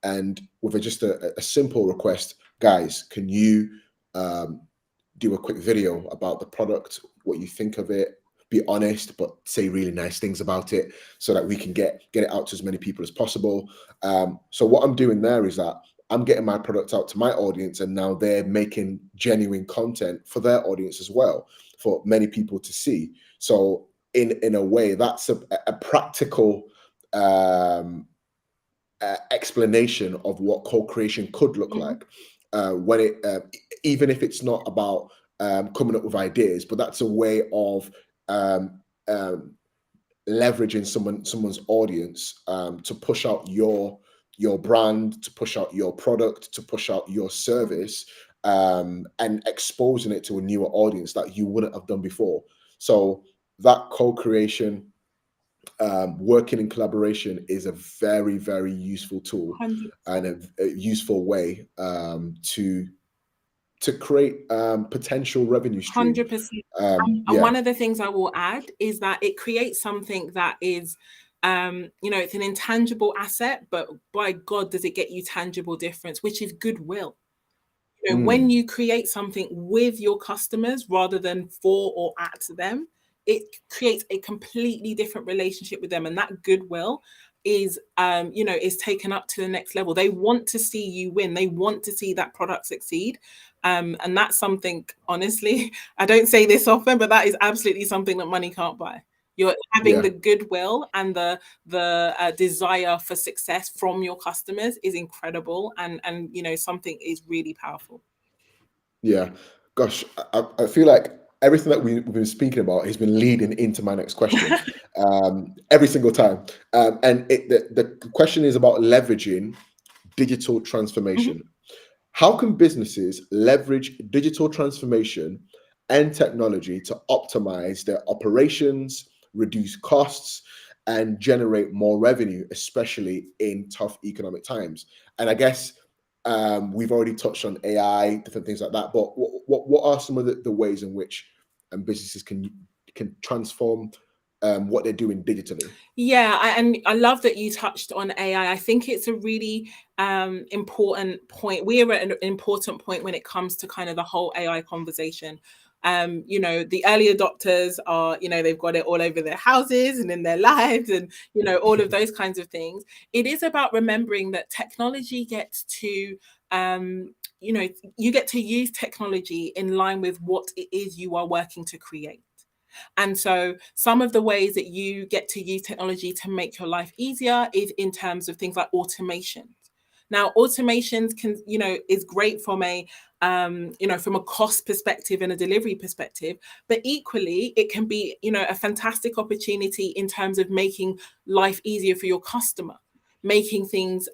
and with just a simple request, guys, can you do a quick video about the product, what you think of it, be honest, but say really nice things about it, so that we can get it out to as many people as possible. So what I'm doing there is that I'm getting my product out to my audience, and now they're making genuine content for their audience as well, for many people to see. So in a way, that's a practical explanation of what co-creation could look like. When it, even if it's not about coming up with ideas, but that's a way of leveraging someone's audience to push out your your brand, to push out your product, to push out your service, and exposing it to a newer audience that you wouldn't have done before. So that co-creation, working in collaboration is a very, very useful tool 100%. and a useful way to create potential revenue stream. 100%. Yeah. And one of the things I will add is that it creates something that is, it's an intangible asset, but by God, does it get you tangible difference, which is goodwill. When you create something with your customers rather than for or at them, it creates a completely different relationship with them, and that goodwill is is taken up to the next level. They want to see you win. They want to see that product succeed. And that's something, honestly, I don't say this often, but that is absolutely something that money can't buy. You're having the goodwill and the desire for success from your customers is incredible, and something is really powerful. Yeah, gosh, I feel like everything that we've been speaking about has been leading into my next question every single time. And the question is about leveraging digital transformation. How can businesses leverage digital transformation and technology to optimize their operations, reduce costs, and generate more revenue, especially in tough economic times? And I guess we've already touched on AI, different things like that. But what are some of the ways in which businesses can transform what they're doing digitally? Yeah, and I love that you touched on AI. I think it's a really important point. We are at an important point when it comes to kind of the whole AI conversation. The early adopters are, they've got it all over their houses and in their lives and, all of those kinds of things. It is about remembering that technology gets to, you get to use technology in line with what it is you are working to create. And so some of the ways that you get to use technology to make your life easier is in terms of things like automation. Now, automations can, is great from a, from a cost perspective and a delivery perspective, but equally it can be, a fantastic opportunity in terms of making life easier for your customer, making things,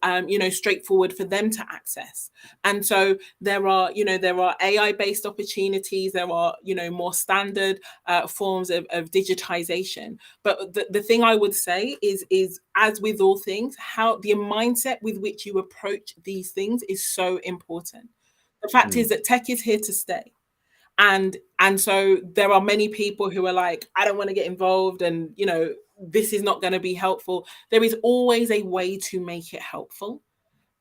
straightforward for them to access. And so there are AI-based opportunities. There are, more standard forms of digitization. But the thing I would say is as with all things, how the mindset with which you approach these things is so important. The fact is that tech is here to stay. And so there are many people who are like, I don't want to get involved, and this is not going to be helpful. There is always a way to make it helpful.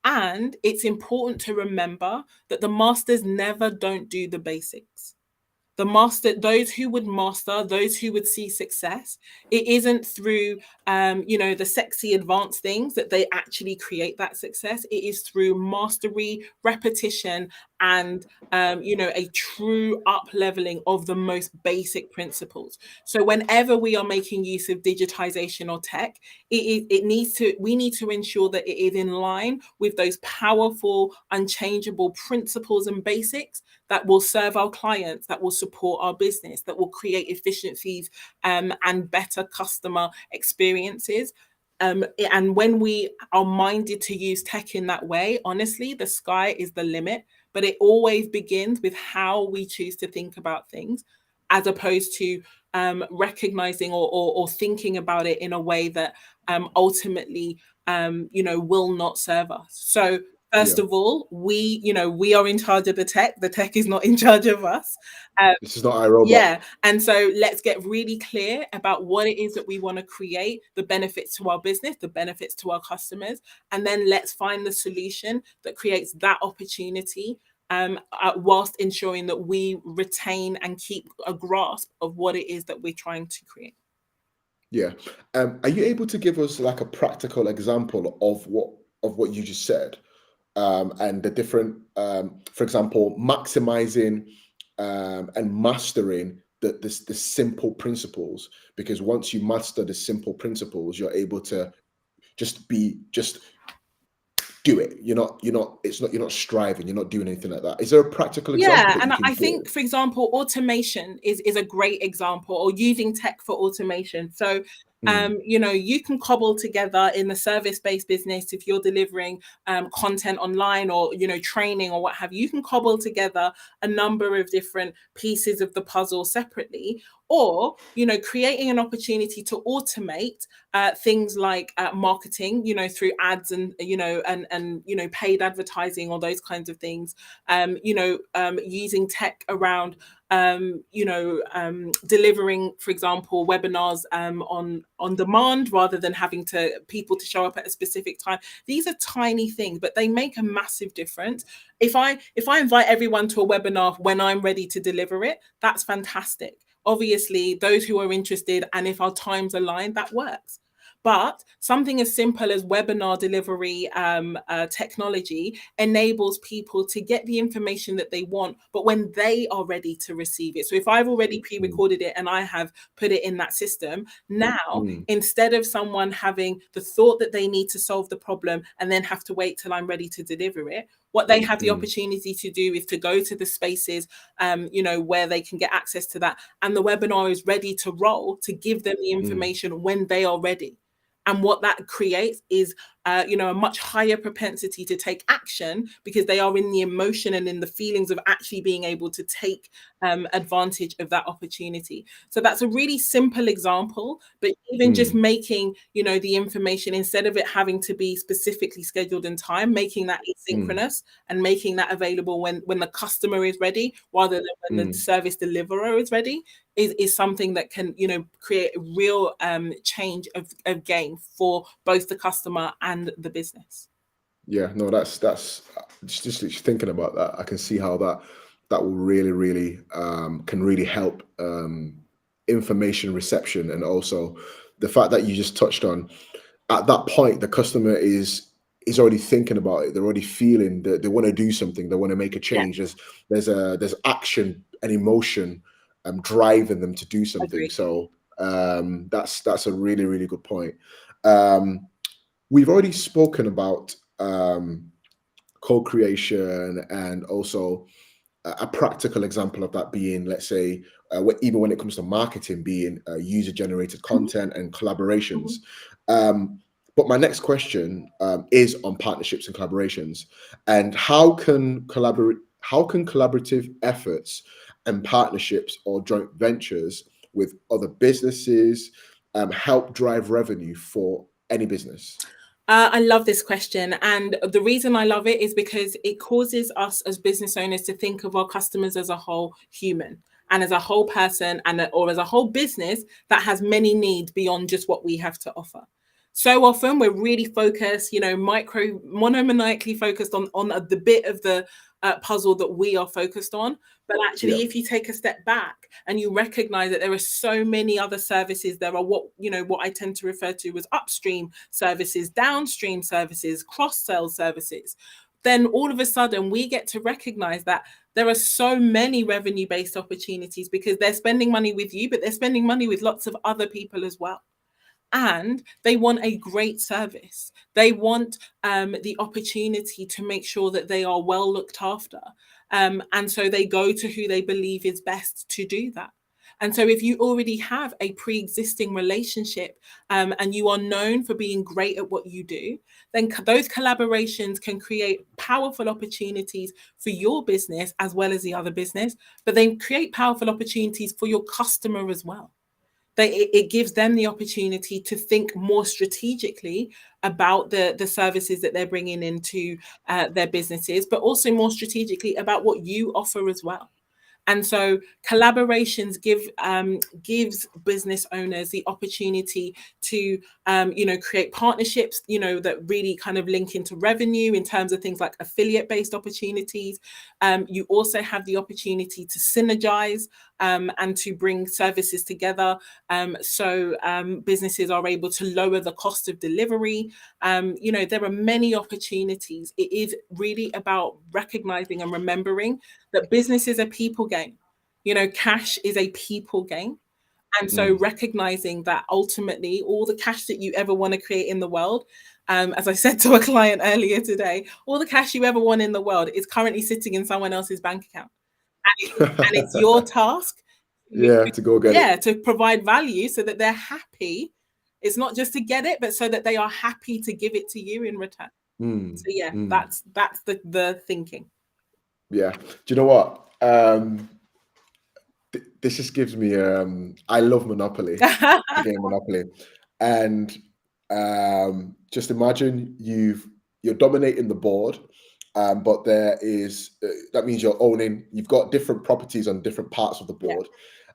And it's important to remember that the masters never don't do the basics. Those who would master, those who would see success, it isn't through, the sexy advanced things that they actually create that success. It is through mastery, repetition, and, a true up-leveling of the most basic principles. So whenever we are making use of digitization or tech, we need to ensure that it is in line with those powerful, unchangeable principles and basics that will serve our clients, that will support our business, that will create efficiencies and better customer experiences. And when we are minded to use tech in that way, honestly, the sky is the limit. But it always begins with how we choose to think about things, as opposed to recognizing or thinking about it in a way that ultimately, will not serve us. So first of all, we are in charge of the tech. The tech is not in charge of us. This is not iRobot. Yeah. And so let's get really clear about what it is that we want to create, the benefits to our business, the benefits to our customers, and then let's find the solution that creates that opportunity, whilst ensuring that we retain and keep a grasp of what it is that we're trying to create. Yeah. Are you able to give us like a practical example of what you just said? And the different, for example, maximizing and mastering the simple principles, because once you master the simple principles, you're able to just do it. You're not striving, you're not doing anything like that. Is there a practical example? Yeah, and I think, for example, automation is a great example, or using tech for automation. So You know, you can cobble together in the service-based business, if you're delivering content online or, you know, training or what have you, you can cobble together a number of different pieces of the puzzle separately, or, you know, creating an opportunity to automate things like marketing, you know, through ads and, you know, and you know, paid advertising or those kinds of things, you know, using tech around delivering, for example, webinars on demand rather than having people to show up at a specific time. These are tiny things, but they make a massive difference. If I invite everyone to a webinar when I'm ready to deliver it, that's fantastic. Obviously, those who are interested, and if our times align, that works. But something as simple as webinar delivery technology enables people to get the information that they want, but when they are ready to receive it. So if I've already pre-recorded it and I have put it in that system, now instead of someone having the thought that they need to solve the problem and then have to wait till I'm ready to deliver it, what they have the opportunity to do is to go to the spaces, you know, where they can get access to that. And the webinar is ready to roll to give them the information when they are ready. And what that creates is, you know, a much higher propensity to take action because they are in the emotion and in the feelings of actually being able to take advantage of that opportunity. So that's a really simple example, but even just making, you know, the information, instead of it having to be specifically scheduled in time, making that asynchronous and making that available when the customer is ready rather than when the service deliverer is ready, is something that can, you know, create a real change of gain for both the customer and the business. Yeah, no, that's just literally thinking about that. I can see how that will really can really help information reception, and also the fact that you just touched on. At that point, the customer is already thinking about it. They're already feeling that they want to do something. They want to make a change. Yeah. There's action and emotion driving them to do something. Agreed. So that's a really good point. We've already spoken about co-creation, and also a practical example of that being, let's say, even when it comes to marketing, being user-generated content and collaborations. But my next question is on partnerships and collaborations, and how can collaborative efforts and partnerships or joint ventures with other businesses help drive revenue for any business? I love this question. And the reason I love it is because it causes us as business owners to think of our customers as a whole human and as a whole person, or as a whole business that has many needs beyond just what we have to offer. So often we're really focused, you know, monomaniacally focused on the bit of the puzzle that we are focused on. But actually, if you take a step back and you recognize that there are so many other services, there are what I tend to refer to as upstream services, downstream services, cross-sell services, then all of a sudden we get to recognize that there are so many revenue-based opportunities because they're spending money with you, but they're spending money with lots of other people as well. And they want a great service. They want the opportunity to make sure that they are well looked after. And so they go to who they believe is best to do that. And so if you already have a pre-existing relationship and you are known for being great at what you do, then those collaborations can create powerful opportunities for your business as well as the other business, but they create powerful opportunities for your customer as well. It gives them the opportunity to think more strategically about the services that they're bringing into their businesses, but also more strategically about what you offer as well. And so collaborations gives business owners the opportunity to, create partnerships, that really kind of link into revenue in terms of things like affiliate-based opportunities. You also have the opportunity to synergize and to bring services together. So businesses are able to lower the cost of delivery. There are many opportunities. It is really about recognizing and remembering that business is a people game. Cash is a people game. And so recognizing that ultimately all the cash that you ever want to create in the world, as I said to a client earlier today, all the cash you ever want in the world is currently sitting in someone else's bank account. And it's your task to go get it. To provide value so that they're happy It's not just to get it, but so that they are happy to give it to you in return. So yeah, that's the thinking. Yeah. Do you know what? This just gives me I love Monopoly, the game Monopoly. And just imagine you're dominating the board, but there is that means you've got different properties on different parts of the board.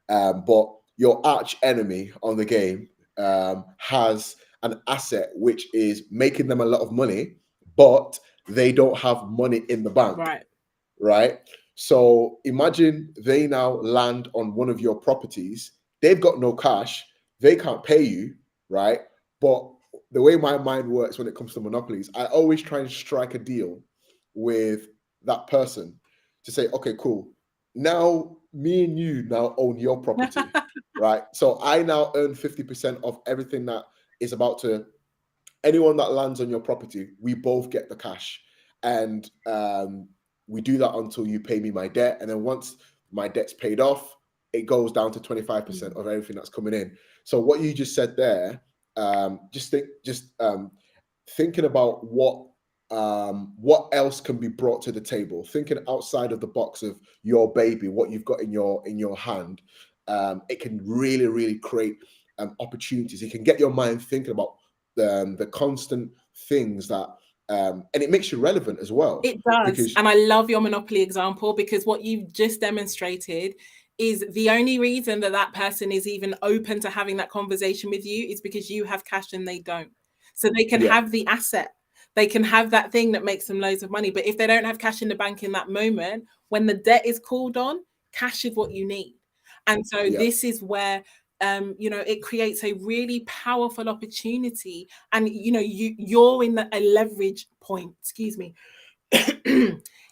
But your arch enemy on the game has an asset which is making them a lot of money, but they don't have money in the bank. Right? So imagine they now land on one of your properties. They've got no cash. They can't pay you, right? But the way my mind works when it comes to monopolies, I always try and strike a deal with that person to say, okay, cool. Now me and you now own your property, right? So I now earn 50% of everything that is about to, anyone that lands on your property, we both get the cash. And we do that until you pay me my debt. And then once my debt's paid off, it goes down to 25% of everything that's coming in. So what you just said there, thinking about what else can be brought to the table, thinking outside of the box of your baby, what you've got in your hand, it can really, really create opportunities. It can get your mind thinking about the constant things that and it makes you relevant as well. It does. And I love your Monopoly example, because what you've just demonstrated is the only reason that person is even open to having that conversation with you is because you have cash and they don't. So they can have the asset. They can have that thing that makes them loads of money. But if they don't have cash in the bank in that moment, when the debt is called on, cash is what you need. And so this is where it creates a really powerful opportunity, and you're in a leverage point. Excuse me.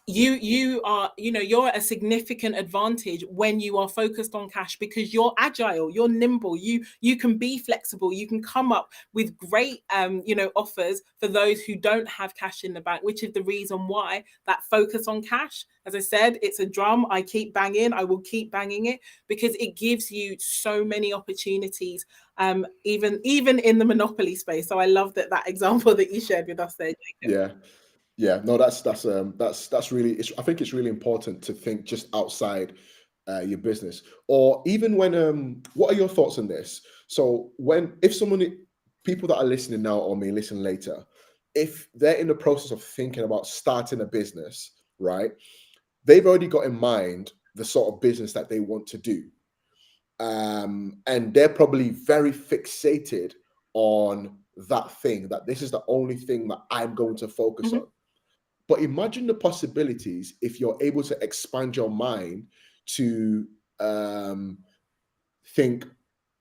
You are, you're at a significant advantage when you are focused on cash, because you're agile, you're nimble, you can be flexible, you can come up with great offers for those who don't have cash in the bank, which is the reason why that focus on cash, as I said, it's a drum I keep banging, I will keep banging it, because it gives you so many opportunities, even in the Monopoly space. So I love that example that you shared with us there, Jacob. Yeah, no, that's really. I think it's really important to think just outside your business, or even when. What are your thoughts on this? So people that are listening now or may listen later, if they're in the process of thinking about starting a business, right? They've already got in mind the sort of business that they want to do, and they're probably very fixated on that thing. That this is the only thing that I'm going to focus on. But imagine the possibilities if you're able to expand your mind to think,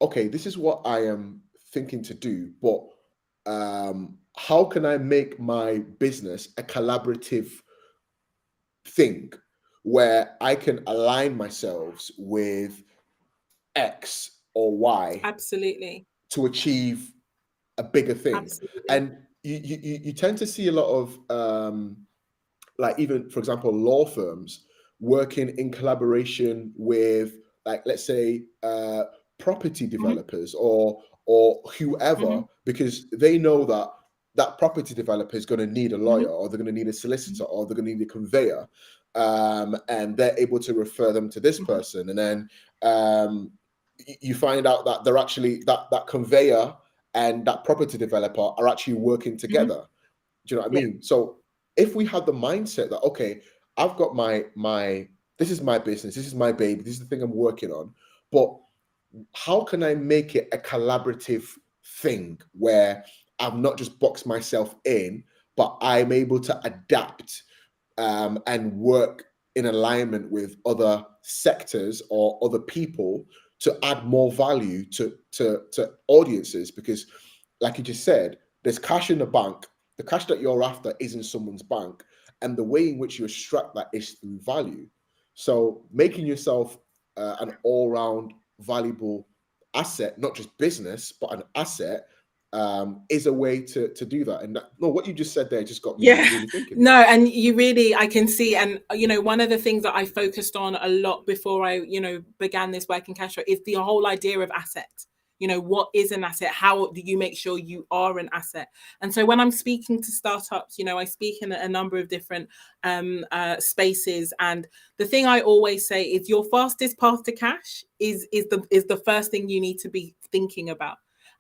okay, this is what I am thinking to do, but how can I make my business a collaborative thing where I can align myself with X or Y absolutely to achieve a bigger thing. Absolutely. And you tend to see a lot of like, even for example, law firms working in collaboration with, like, let's say property developers or whoever, because they know that property developer is going to need a lawyer, or they're going to need a solicitor, or they're going to need a conveyor, and they're able to refer them to this person, and then you find out that they're actually that conveyor and that property developer are actually working together. Do you know what I mean? So if we had the mindset that, okay, I've got my this is my business, this is my baby, this is the thing I'm working on, but how can I make it a collaborative thing where I've not just boxed myself in, but I'm able to adapt and work in alignment with other sectors or other people to add more value to audiences? Because like you just said, there's cash in the bank. The cash that you're after is in someone's bank, and the way in which you extract that is through value. So making yourself an all-round valuable asset, not just business, but an asset, is a way to do that. And what you just said there just got me really thinking. No, and I can see, and one of the things that I focused on a lot before I began this working cash flow is the whole idea of asset. You know, what is an asset? How do you make sure you are an asset? And so when I'm speaking to startups, you know, I speak in a number of different spaces, and the thing I always say is your fastest path to cash is the first thing you need to be thinking about.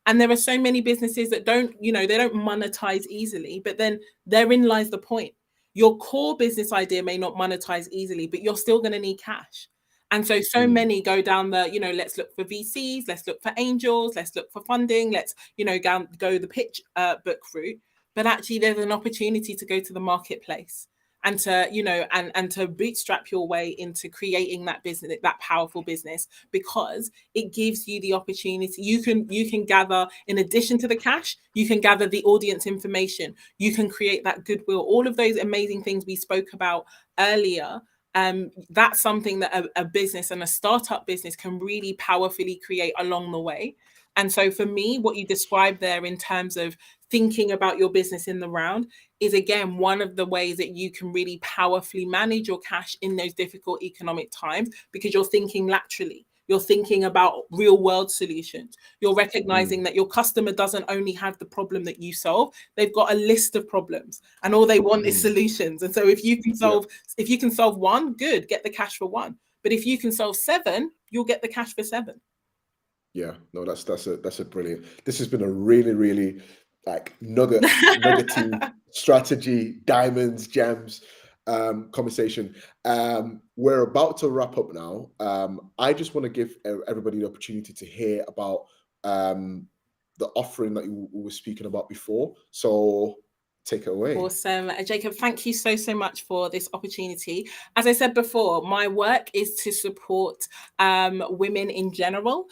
And there are so many businesses that don't, you know, they don't monetize easily, but then therein lies the point. Your core business idea may not monetize easily, but you're still going to need cash. And so many go down the, you know, let's look for VCs, let's look for angels, let's look for funding, let's, you know, go the pitch book route. But actually, there's an opportunity to go to the marketplace and to, you know, and to bootstrap your way into creating that business, that powerful business, because it gives you the opportunity. You can gather, in addition to the cash, you can gather the audience information, you can create that goodwill, all of those amazing things we spoke about earlier. That's something that a business and a startup business can really powerfully create along the way. And so for me, what you described there in terms of thinking about your business in the round is, again, one of the ways that you can really powerfully manage your cash in those difficult economic times, because you're thinking laterally. You're thinking about real world solutions. You're recognizing that your customer doesn't only have the problem that you solve, they've got a list of problems and all they want is solutions. And so if you can solve one, good, get the cash for one. But if you can solve 7, you'll get the cash for 7. Yeah, no, that's a brilliant. This has been a really like nuggety strategy, diamonds, gems conversation. We're about to wrap up now. I just want to give everybody the opportunity to hear about the offering that we were speaking about before. So take it away. Awesome. Jacob, thank you so much for this opportunity. As I said before, my work is to support women in general,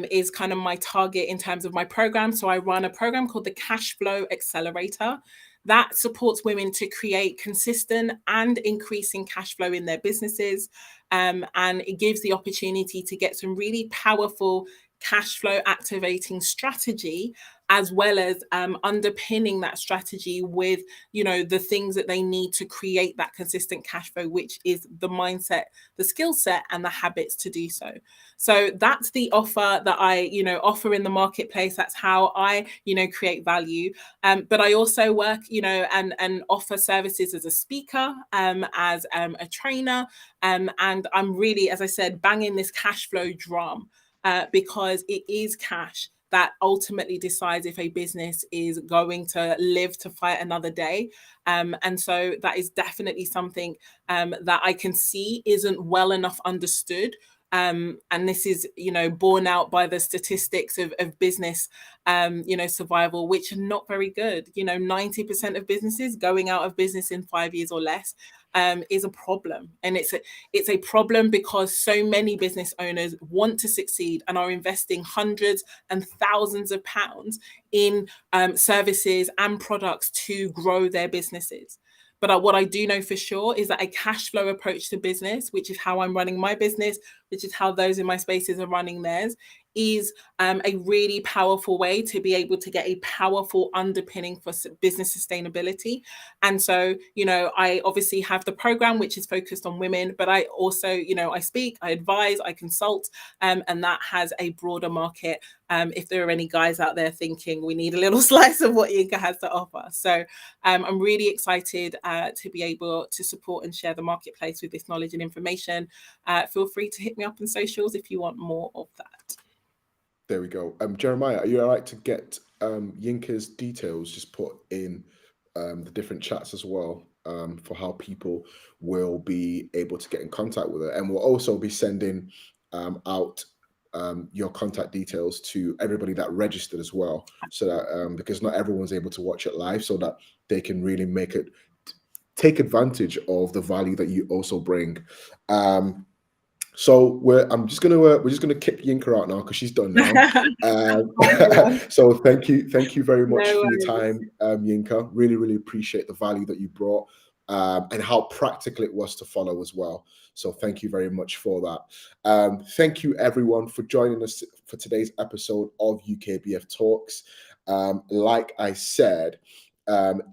is kind of my target in terms of my program. So I run a program called the Cash Flow Accelerator that supports women to create consistent and increasing cash flow in their businesses. And it gives the opportunity to get some really powerful cash flow activating strategy, as well as underpinning that strategy with, you know, the things that they need to create that consistent cash flow, which is the mindset, the skill set, and the habits to do so. So that's the offer that I, you know, offer in the marketplace. That's how I, you know, create value. But I also work, you know, and offer services as a speaker, as a trainer, and I'm really, as I said, banging this cash flow drum. Because it is cash that ultimately decides if a business is going to live to fight another day. And so that is definitely something that I can see isn't well enough understood. And this is, you know, borne out by the statistics of business, you know, survival, which are not very good. You know, 90% of businesses going out of business in 5 years or less is a problem. And it's a problem because so many business owners want to succeed and are investing hundreds and thousands of pounds in services and products to grow their businesses. But what I do know for sure is that a cash flow approach to business, which is how I'm running my business, which is how those in my spaces are running theirs, is a really powerful way to be able to get a powerful underpinning for business sustainability. And so, you know, I obviously have the program, which is focused on women, but I also, you know, I speak, I advise, I consult, and that has a broader market. If there are any guys out there thinking we need a little slice of what Yinka has to offer. So I'm really excited to be able to support and share the marketplace with this knowledge and information. Feel free to hit me up on socials if you want more of that. There we go. Jeremiah, are you all right to get Yinka's details just put in the different chats as well, for how people will be able to get in contact with her? And we'll also be sending out your contact details to everybody that registered as well, so that because not everyone's able to watch it live, so that they can really take advantage of the value that you also bring. So we're just gonna kick Yinka out now because she's done now. So thank you very much for your time, Yinka. Really appreciate the value that you brought, and how practical it was to follow as well. So thank you very much for that. Thank you everyone for joining us for today's episode of UKBF Talks. Like I said,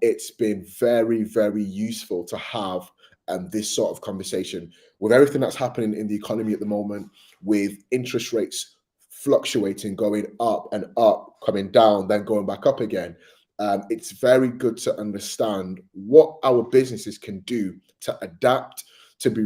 it's been very useful to have this sort of conversation with everything that's happening in the economy at the moment, with interest rates fluctuating, going up and up, coming down, then going back up again. It's very good to understand what our businesses can do to adapt, to be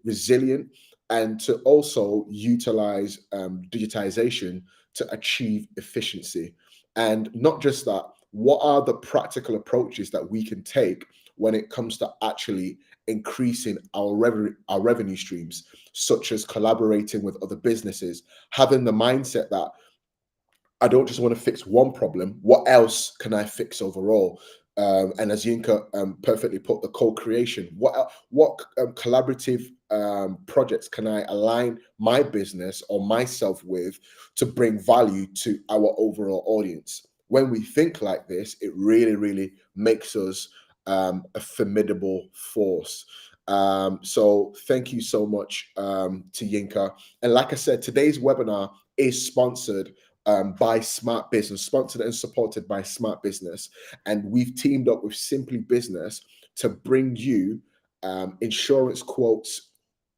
resilient, and to also utilize digitization to achieve efficiency. And not just that, what are the practical approaches that we can take when it comes to actually increasing our revenue streams, such as collaborating with other businesses, having the mindset that I don't just want to fix one problem. What else can I fix overall? And as Yinka perfectly put, the co-creation. What collaborative projects can I align my business or myself with to bring value to our overall audience? When we think like this, it really, really makes us a formidable force. So thank you so much to Yinka. And like I said, today's webinar is sponsored by Smart Business, sponsored and supported by Smart Business. And we've teamed up with Simply Business to bring you insurance quotes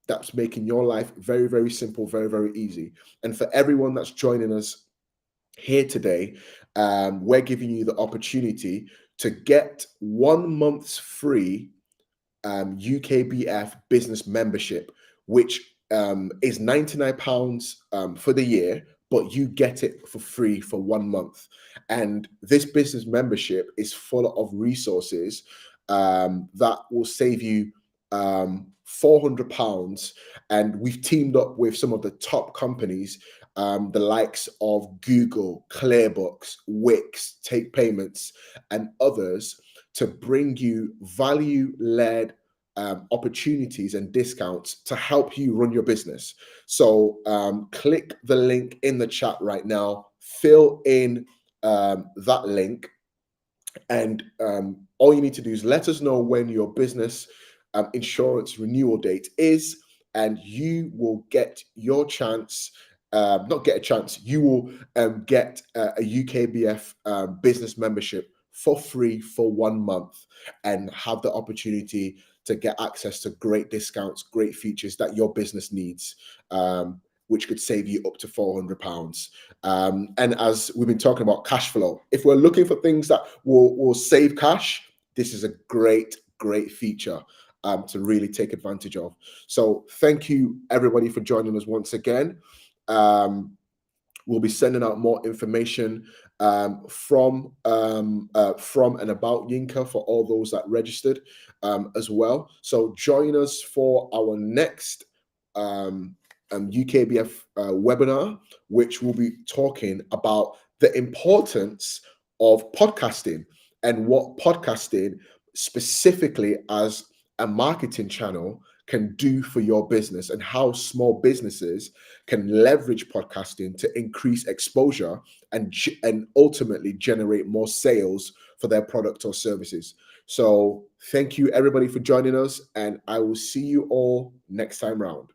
that's making your life very, very simple, very, very easy. And for everyone that's joining us here today, we're giving you the opportunity to get 1 month's free UKBF business membership, which is £99 for the year, but you get it for free for 1 month. And this business membership is full of resources that will save you £400. And we've teamed up with some of the top companies, the likes of Google, Clearbooks, Wix, Take Payments, and others, to bring you value-led opportunities and discounts to help you run your business. So click the link in the chat right now, fill in that link, and all you need to do is let us know when your business insurance renewal date is, and you will get your chance. Not get a chance, you will get a UKBF business membership for free for 1 month and have the opportunity to get access to great discounts, great features that your business needs, which could save you up to £400. And as we've been talking about cash flow, if we're looking for things that will save cash, this is a great feature to really take advantage of. So thank you everybody for joining us once again. We'll be sending out more information from and about Yinka for all those that registered as well. So join us for our next UKBF webinar, which will be talking about the importance of podcasting and what podcasting specifically as a marketing channel can do for your business, and how small businesses can leverage podcasting to increase exposure and ultimately generate more sales for their product or services. So thank you everybody for joining us, and I will see you all next time round.